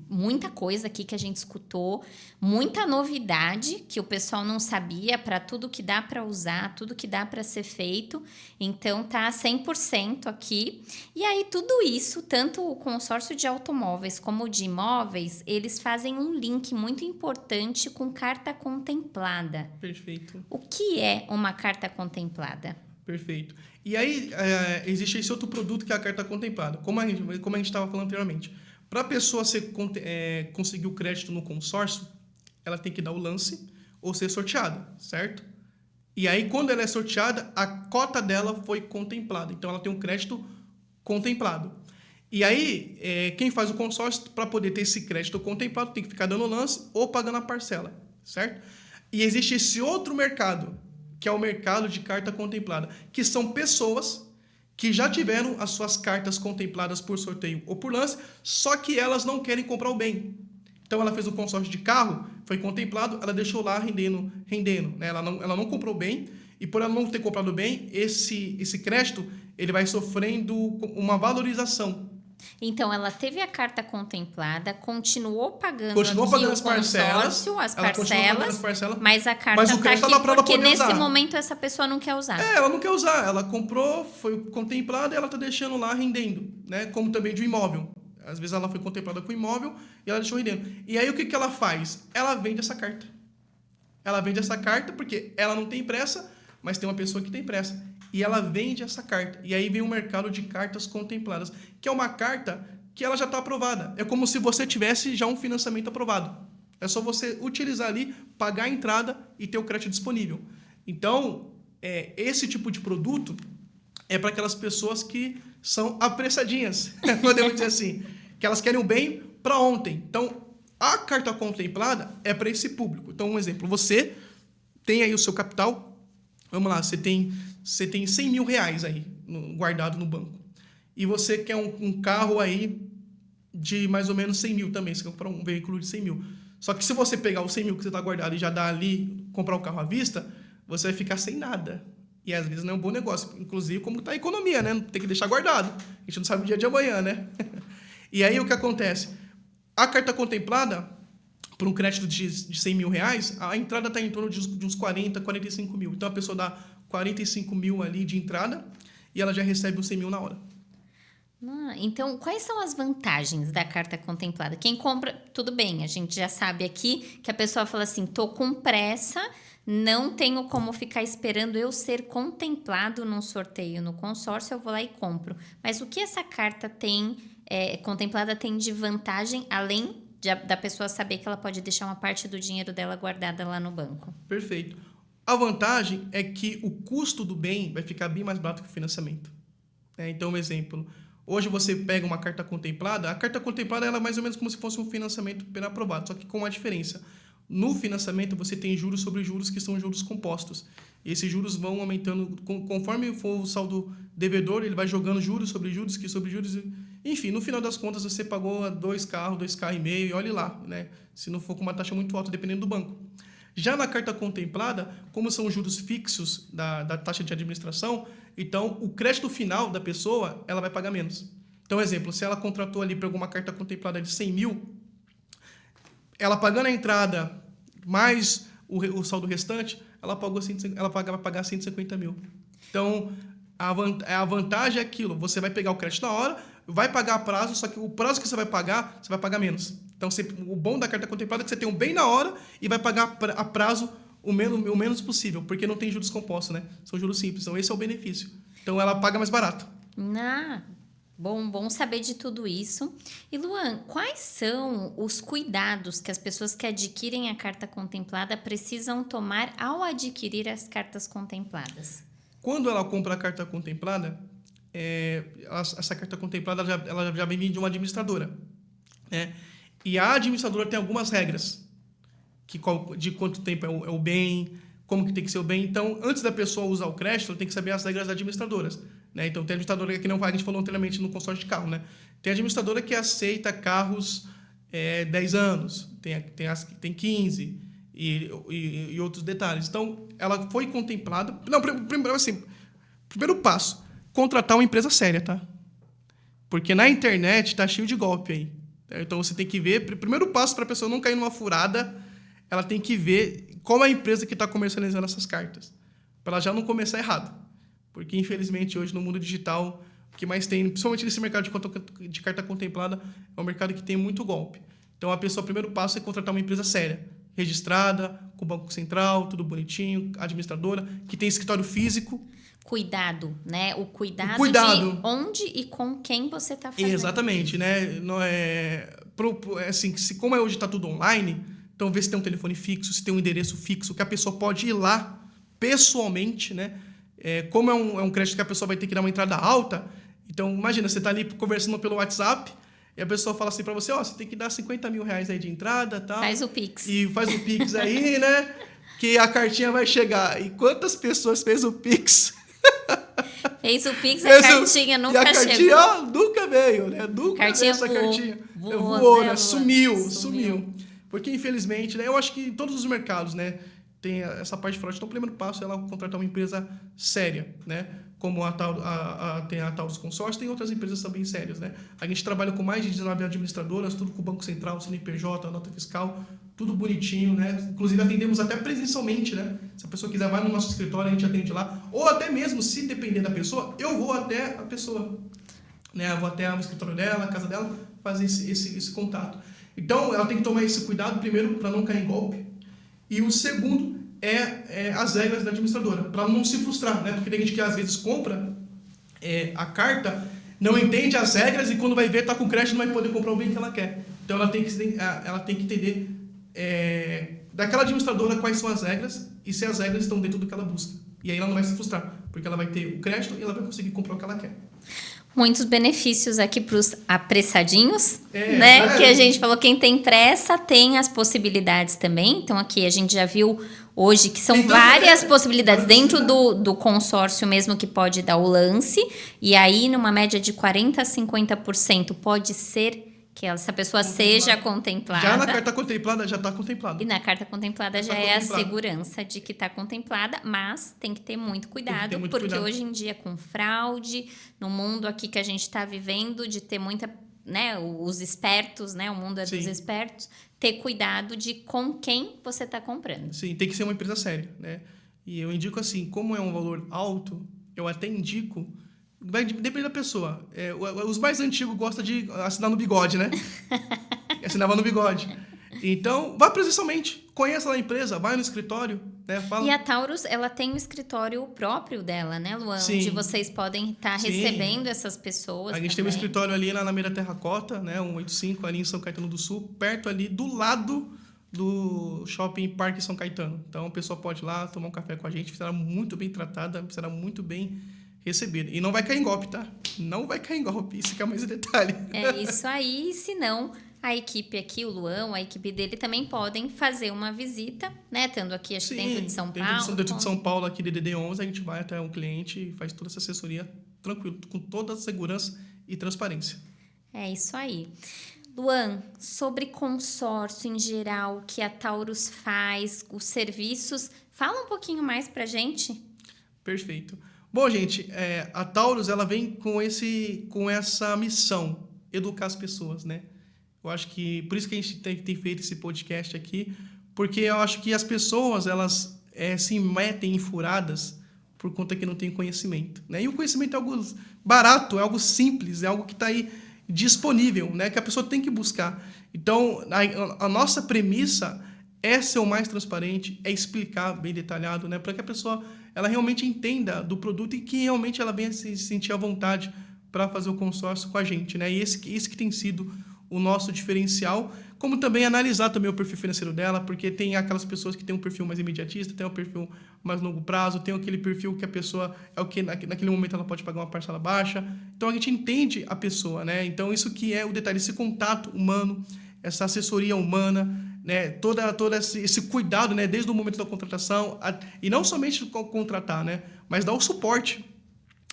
muita coisa aqui que a gente escutou, muita novidade que o pessoal não sabia para tudo que dá para usar, tudo que dá para ser feito. Então, tá 100% aqui. E aí, tudo isso, tanto o consórcio de automóveis como o de imóveis, eles fazem um link muito importante com carta contemplada. Perfeito. O que é uma carta contemplada? Perfeito. E aí, existe esse outro produto que é a carta contemplada. Como a gente estava falando anteriormente. Para a pessoa conseguir o crédito no consórcio, ela tem que dar o lance ou ser sorteada, certo? E aí, quando ela é sorteada, a cota dela foi contemplada. Então, ela tem um crédito contemplado. E aí, quem faz o consórcio, para poder ter esse crédito contemplado, tem que ficar dando lance ou pagando a parcela, certo? E existe esse outro mercado, que é o mercado de carta contemplada, que são pessoas que já tiveram as suas cartas contempladas por sorteio ou por lance, só que elas não querem comprar o bem. Então, ela fez um consórcio de carro, foi contemplado, ela deixou lá rendendo, né? Ela não comprou o bem, e por ela não ter comprado o bem, esse crédito ele vai sofrendo uma valorização. Então, ela teve a carta contemplada, continuou pagando as parcelas, mas a carta está aqui porque nesse momento essa pessoa não quer usar. Ela não quer usar. Ela comprou, foi contemplada e ela está deixando lá rendendo, né? Como também de imóvel. Às vezes ela foi contemplada com imóvel e ela deixou rendendo. E aí o que ela faz? Ela vende essa carta. Ela vende essa carta porque ela não tem pressa, mas tem uma pessoa que tem pressa. E ela vende essa carta. E aí vem o mercado de cartas contempladas, que é uma carta que ela já está aprovada. É como se você tivesse já um financiamento aprovado. É só você utilizar ali, pagar a entrada e ter o crédito disponível. Então, esse tipo de produto é para aquelas pessoas que são apressadinhas, podemos dizer assim, que elas querem o bem para ontem. Então, a carta contemplada é para esse público. Então, um exemplo, você tem aí o seu capital, vamos lá, você tem 100 mil reais aí guardado no banco. E você quer um carro aí de mais ou menos 100 mil também. Você quer comprar um veículo de 100 mil. Só que se você pegar os 100 mil que você está guardado e já dar ali, comprar um carro à vista, você vai ficar sem nada. E às vezes não é um bom negócio. Inclusive, como está a economia, né? Tem que deixar guardado. A gente não sabe o dia de amanhã, né? E aí o que acontece? A carta contemplada, por um crédito de 100 mil reais, a entrada está em torno de uns 40, 45 mil. Então a pessoa dá 45 mil ali de entrada e ela já recebe os 100 mil na hora. Então, quais são as vantagens da carta contemplada? Quem compra, tudo bem, a gente já sabe aqui que a pessoa fala assim, tô com pressa, não tenho como ficar esperando eu ser contemplado num sorteio no consórcio, eu vou lá e compro. Mas o que essa carta tem, contemplada tem de vantagem, além da pessoa saber que ela pode deixar uma parte do dinheiro dela guardada lá no banco? Perfeito. A vantagem é que o custo do bem vai ficar bem mais barato que o financiamento. Então, um exemplo, hoje você pega uma carta contemplada, a carta contemplada ela é mais ou menos como se fosse um financiamento pré-aprovado, só que com uma diferença. No financiamento, você tem juros sobre juros que são juros compostos. E esses juros vão aumentando, conforme for o saldo devedor, ele vai jogando juros sobre juros, que sobre juros. Enfim, no final das contas, você pagou 2 carros e meio, e olhe lá, né? Se não for com uma taxa muito alta, dependendo do banco. Já na carta contemplada, como são juros fixos da taxa de administração, então o crédito final da pessoa ela vai pagar menos. Então, exemplo, se ela contratou ali para alguma carta contemplada de 100 mil, ela pagando a entrada mais o saldo restante, ela vai pagar 150 mil. Então, a vantagem é aquilo. Você vai pegar o crédito na hora, vai pagar a prazo, só que o prazo que você vai pagar menos. Então, o bom da carta contemplada é que você tem um bem na hora e vai pagar a prazo o menos possível, porque não tem juros compostos, né? São juros simples. Então, esse é o benefício. Então, ela paga mais barato. Bom saber de tudo isso. E, Luan, quais são os cuidados que as pessoas que adquirem a carta contemplada precisam tomar ao adquirir as cartas contempladas? Quando ela compra a carta contemplada, essa carta contemplada ela já vem de uma administradora, né? E a administradora tem algumas regras de quanto tempo é o bem, como que tem que ser o bem. Então, antes da pessoa usar o crédito, ela tem que saber as regras das administradoras, né? Então, tem administradora que não vai, a gente falou anteriormente no consórcio de carro, né? Tem administradora que aceita carros 10 anos, tem 15 e outros detalhes. Então, ela foi contemplada... Não, primeiro passo, contratar uma empresa séria, tá? Porque na internet tá cheio de golpe aí. Então, você tem que ver... Primeiro passo para a pessoa não cair numa furada, ela tem que ver qual é a empresa que está comercializando essas cartas, para ela já não começar errado. Porque, infelizmente, hoje, no mundo digital, o que mais tem, principalmente nesse mercado de carta contemplada, é um mercado que tem muito golpe. Então, o primeiro passo é contratar uma empresa séria, registrada, com o Banco Central, tudo bonitinho, administradora, que tem escritório físico. Cuidado, né? O cuidado de onde e com quem você está fazendo. Exatamente, né? Não assim, como hoje está tudo online, então vê se tem um telefone fixo, se tem um endereço fixo, que a pessoa pode ir lá pessoalmente, né? Como é um crédito que a pessoa vai ter que dar uma entrada alta, então imagina, você está ali conversando pelo WhatsApp e a pessoa fala assim para você, você tem que dar 50 mil reais aí de entrada, tal. Faz o Pix. E faz o Pix aí, né? Que a cartinha vai chegar. E quantas pessoas fez o Pix? Fez o Pix, a cartinha nunca chegou. E a cartinha nunca veio, né? Nunca veio essa cartinha. Voou, né? Sumiu. Porque, infelizmente, né, eu acho que em todos os mercados, né, tem essa parte de fraude. Então, o primeiro passo é ela contratar uma empresa séria, né? Como tem a Taurus Consórcio, tem outras empresas também sérias, né? A gente trabalha com mais de 19 administradoras, tudo com o Banco Central, CNPJ, nota fiscal, tudo bonitinho, né? Inclusive, atendemos até presencialmente, né? Se a pessoa quiser, vai no nosso escritório, a gente atende lá. Ou até mesmo, se depender da pessoa, eu vou até a pessoa, né? Eu vou até o escritório dela, a casa dela, fazer esse contato. Então, ela tem que tomar esse cuidado, primeiro, para não cair em golpe. E o segundo é as regras da administradora, para não se frustrar, né? Porque tem gente que às vezes compra a carta, não entende as regras e quando vai ver, está com crédito, não vai poder comprar o bem que ela quer. Então, ela tem que entender daquela administradora quais são as regras e se as regras estão dentro do que ela busca. E aí ela não vai se frustrar, porque ela vai ter o crédito e ela vai conseguir comprar o que ela quer. Muitos benefícios aqui para os apressadinhos, né? Que a gente falou, quem tem pressa tem as possibilidades também. Então, aqui a gente já viu hoje que são várias possibilidades dentro do consórcio mesmo que pode dar o lance. E aí, numa média de 40% a 50%, pode ser que essa pessoa seja contemplada. Já na carta contemplada, já está contemplada. E na carta contemplada já é a segurança de que está contemplada, mas tem que ter muito cuidado, porque hoje em dia, com fraude, no mundo aqui que a gente está vivendo, de ter muita, né, os espertos, né, o mundo é dos espertos, ter cuidado de com quem você está comprando. Sim, tem que ser uma empresa séria, né? E eu indico assim, como é um valor alto, eu até indico... Depende da pessoa. Os mais antigos gostam de assinar no bigode, né? Assinava no bigode. Então, vá presencialmente. Conheça lá a empresa, vai no escritório, né? Fala. E a Taurus, ela tem um escritório próprio dela, né, Luan? Sim. Onde vocês podem estar recebendo essas pessoas. A gente tem um escritório ali na Meira Terracota, né? 185, ali em São Caetano do Sul, perto ali, do lado do Shopping Parque São Caetano. Então, a pessoa pode ir lá tomar um café com a gente, será muito bem tratada, será muito bem recebida. E não vai cair em golpe, tá? Não vai cair em golpe, isso que é mais um detalhe. É isso aí, senão a equipe aqui, o Luan, a equipe dele também podem fazer uma visita, né? Estando aqui, acho que dentro de São Paulo. Dentro de São Paulo, aqui de DDD11, a gente vai até um cliente e faz toda essa assessoria tranquilo, com toda a segurança e transparência. É isso aí. Luan, sobre consórcio em geral, que a Taurus faz, os serviços, fala um pouquinho mais pra gente. Perfeito. Bom, gente, a Taurus ela vem com essa missão, educar as pessoas, né? Eu acho que por isso que a gente tem feito esse podcast aqui, porque eu acho que as pessoas elas se metem em furadas por conta que não tem conhecimento, né? E o conhecimento é algo barato, é algo simples, é algo que está aí disponível, né? Que a pessoa tem que buscar. Então, a nossa premissa é ser o mais transparente, é explicar bem detalhado, né? Para que a pessoa ela realmente entenda do produto e que realmente ela venha se sentir à vontade para fazer o consórcio com a gente, né? E esse que tem sido o nosso diferencial, como também analisar também o perfil financeiro dela, porque tem aquelas pessoas que têm um perfil mais imediatista, tem um perfil mais longo prazo, tem aquele perfil que a pessoa é o que naquele momento ela pode pagar uma parcela baixa. Então a gente entende a pessoa, né? Então isso que é o detalhe, esse contato humano, essa assessoria humana, né? Todo esse cuidado, né? Desde o momento da contratação, e não somente contratar, né? Mas dar o suporte.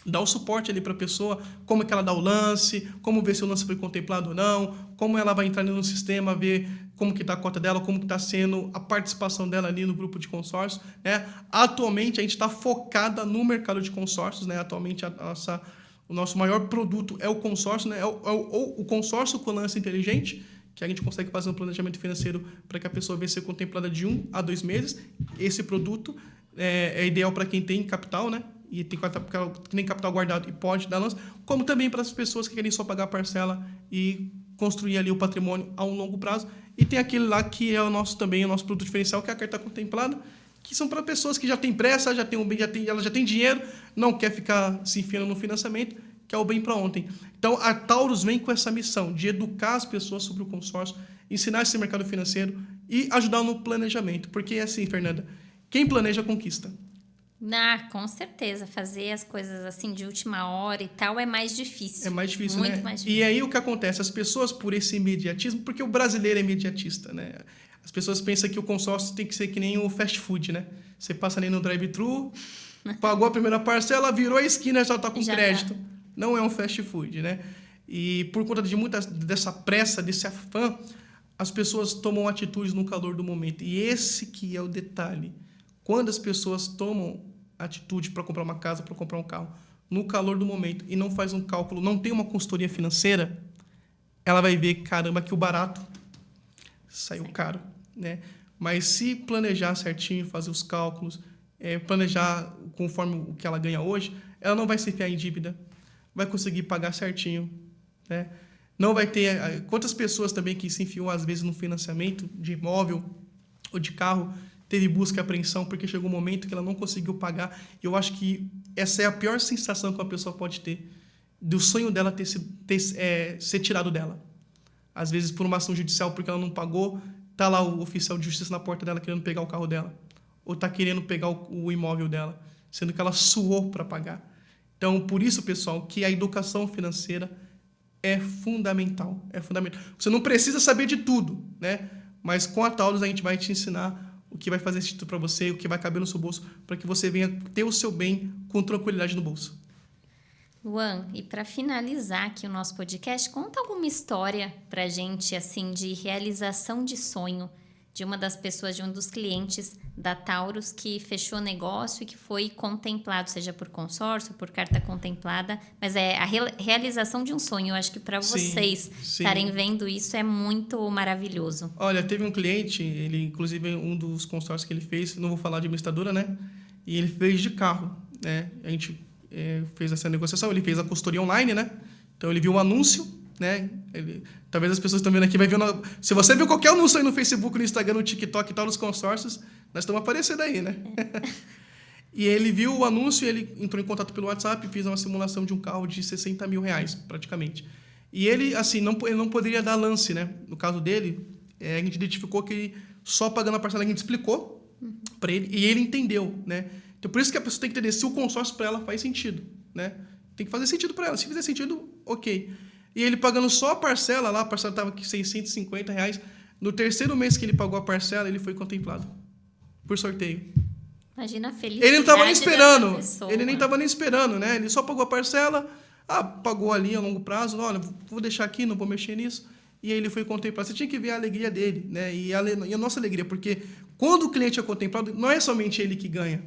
Dar o suporte ali para a pessoa, como é que ela dá o lance, como ver se o lance foi contemplado ou não, como ela vai entrar no sistema, ver como que está a cota dela, como que está sendo a participação dela ali no grupo de consórcio, né? Atualmente, a gente está focada no mercado de consórcios, né? Atualmente, o nosso maior produto é o consórcio, né? O consórcio com lance inteligente, que a gente consegue fazer um planejamento financeiro para que a pessoa venha ser contemplada de 1 a 2 meses. Esse produto é ideal para quem tem capital, né? E tem nem capital guardado e pode dar lance, como também para as pessoas que querem só pagar a parcela e construir ali o patrimônio a um longo prazo. E tem aquele lá que é o nosso produto diferencial, que é a carta contemplada, que são para pessoas que já têm pressa, ela já tem dinheiro, não quer ficar se enfiando no financiamento, que é o bem para ontem. Então, a Taurus vem com essa missão de educar as pessoas sobre o consórcio, ensinar esse mercado financeiro e ajudar no planejamento. Porque é assim, Fernanda, quem planeja conquista. Com certeza. Fazer as coisas assim de última hora e tal é mais difícil. É mais difícil, muito né? mais difícil. E aí o que acontece? As pessoas, por esse imediatismo, porque o brasileiro é imediatista, né? As pessoas pensam que o consórcio tem que ser que nem o fast food, né? Você passa ali no drive-thru, pagou a primeira parcela, virou a esquina, já está com crédito. Tá. Não é um fast food, né? E por conta de dessa pressa, desse afã, as pessoas tomam atitudes no calor do momento. E esse que é o detalhe. Quando as pessoas tomam atitude para comprar uma casa, para comprar um carro, no calor do momento, e não faz um cálculo, não tem uma consultoria financeira, ela vai ver, caramba, que o barato saiu caro, né? Mas se planejar certinho, fazer os cálculos, planejar conforme o que ela ganha hoje, ela não vai se enfiar em dívida, vai conseguir pagar certinho, né? Não vai ter... Quantas pessoas também que se enfiam, às vezes, no financiamento de imóvel ou de carro, teve busca e apreensão porque chegou um momento que ela não conseguiu pagar. E eu acho que essa é a pior sensação que uma pessoa pode ter, do sonho dela ser tirado dela. Às vezes, por uma ação judicial, porque ela não pagou, está lá o oficial de justiça na porta dela querendo pegar o carro dela. Ou está querendo pegar o imóvel dela, sendo que ela suou para pagar. Então, por isso, pessoal, que a educação financeira é fundamental. É fundamental. Você não precisa saber de tudo, né? Mas com a Taurus a gente vai te ensinar o que vai fazer sentido para você, o que vai caber no seu bolso, para que você venha ter o seu bem com tranquilidade no bolso. Luan, e para finalizar aqui o nosso podcast, conta alguma história para a gente, assim, de realização de sonho de uma das pessoas, de um dos clientes da Taurus que fechou negócio e que foi contemplado, seja por consórcio, por carta contemplada, mas é a realização de um sonho. Eu acho que para vocês estarem vendo isso é muito maravilhoso. Olha, teve um cliente, ele inclusive um dos consórcios que ele fez, não vou falar de administradora, né? E ele fez de carro, né? A gente fez essa negociação, ele fez a consultoria online, né? Então ele viu um anúncio, né? Talvez as pessoas estão vendo aqui, vai ver se você viu qualquer anúncio aí no Facebook, no Instagram, no TikTok e tal, nos consórcios, nós estamos aparecendo aí, né? E ele viu o anúncio, ele entrou em contato pelo WhatsApp e fez uma simulação de um carro de R$60 mil, praticamente. E ele, assim, ele não poderia dar lance, né? No caso dele, a gente identificou que ele, só pagando a parcela, a gente explicou para ele e ele entendeu, né? Então, por isso que a pessoa tem que entender se o consórcio para ela faz sentido, né? Tem que fazer sentido para ela. Se fizer sentido, ok. E ele pagando só a parcela lá, a parcela estava aqui R$650. No terceiro mês que ele pagou a parcela, ele foi contemplado por sorteio. Imagina a felicidade. Ele não estava nem esperando. Ele nem estava nem esperando, né? Ele só pagou a parcela, pagou ali a longo prazo. Olha, vou deixar aqui, não vou mexer nisso. E aí ele foi contemplado. Você tinha que ver a alegria dele, né? E a nossa alegria, porque quando o cliente é contemplado, não é somente ele que ganha.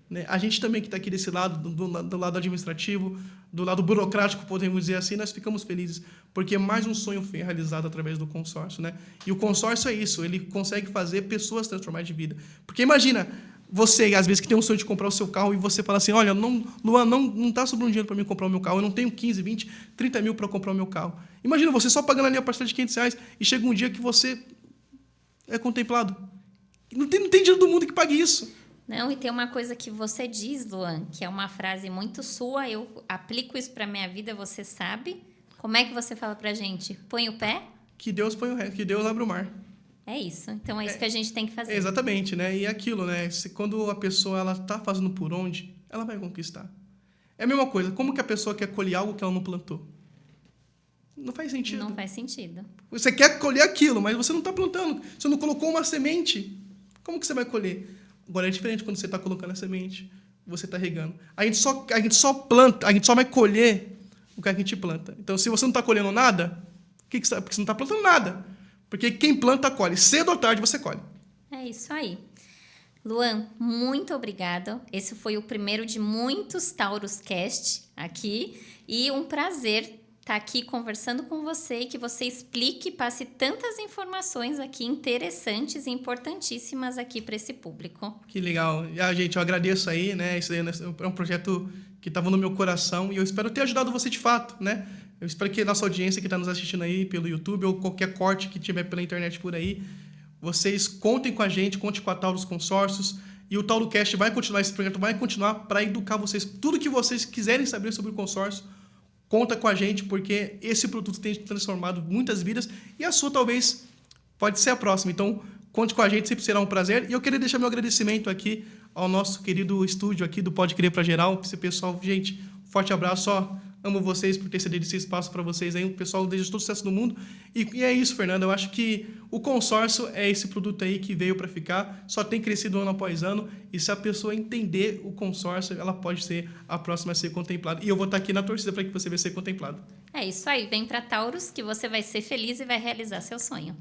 né? A gente também que está aqui desse lado, do lado administrativo, do lado burocrático, podemos dizer assim, nós ficamos felizes, porque mais um sonho foi realizado através do consórcio, né? E o consórcio é isso, ele consegue fazer pessoas transformar de vida. Porque imagina, você, às vezes, que tem um sonho de comprar o seu carro e você fala assim, olha, Luan, não está sobrando dinheiro para mim comprar o meu carro, eu não tenho 15, 20, 30 mil para comprar o meu carro. Imagina você só pagando ali a parcela de R$ 500 e chega um dia que você é contemplado. Não tem dinheiro do mundo que pague isso. Não, e tem uma coisa que você diz, Luan, que é uma frase muito sua, eu aplico isso para minha vida, você sabe. Como é que você fala pra gente? Põe o pé? Que Deus põe o resto, que Deus abre o mar. É isso. Então é isso que a gente tem que fazer. Exatamente, né? E é aquilo, né? Quando a pessoa ela tá fazendo por onde, ela vai conquistar. É a mesma coisa. Como que a pessoa quer colher algo que ela não plantou? Não faz sentido. Não faz sentido. Você quer colher aquilo, mas você não está plantando. Você não colocou uma semente. Como que você vai colher? Agora é diferente quando você está colocando a semente, você está regando. A gente só planta, a gente só vai colher o que a gente planta. Então, se você não está colhendo nada, porque você não está plantando nada. Porque quem planta, colhe. Cedo ou tarde, você colhe. É isso aí. Luan, muito obrigada. Esse foi o primeiro de muitos Taurus Cast aqui. E um prazer estar aqui conversando com você e que você explique e passe tantas informações aqui interessantes e importantíssimas aqui para esse público. Que legal. Gente, eu agradeço aí, né? Isso aí é um projeto que estava no meu coração e eu espero ter ajudado você de fato, né? Eu espero que a nossa audiência que está nos assistindo aí pelo YouTube ou qualquer corte que tiver pela internet por aí, vocês contem com a gente, contem com a Taurus Consórcios e o TauroCast vai continuar, esse projeto vai continuar para educar vocês. Tudo que vocês quiserem saber sobre o consórcio, conta com a gente, porque esse produto tem transformado muitas vidas e a sua talvez pode ser a próxima. Então, conte com a gente, sempre será um prazer. E eu queria deixar meu agradecimento aqui ao nosso querido estúdio aqui do Pode Crer para Geral. Esse pessoal, gente, forte abraço, amo vocês por ter cedido esse espaço para vocês aí. O pessoal deseja todo o sucesso do mundo. E é isso, Fernando. Eu acho que o consórcio é esse produto aí que veio para ficar. Só tem crescido ano após ano. E se a pessoa entender o consórcio, ela pode ser a próxima a ser contemplada. E eu vou estar aqui na torcida para que você venha ser contemplado. É isso aí. Vem para Taurus que você vai ser feliz e vai realizar seu sonho.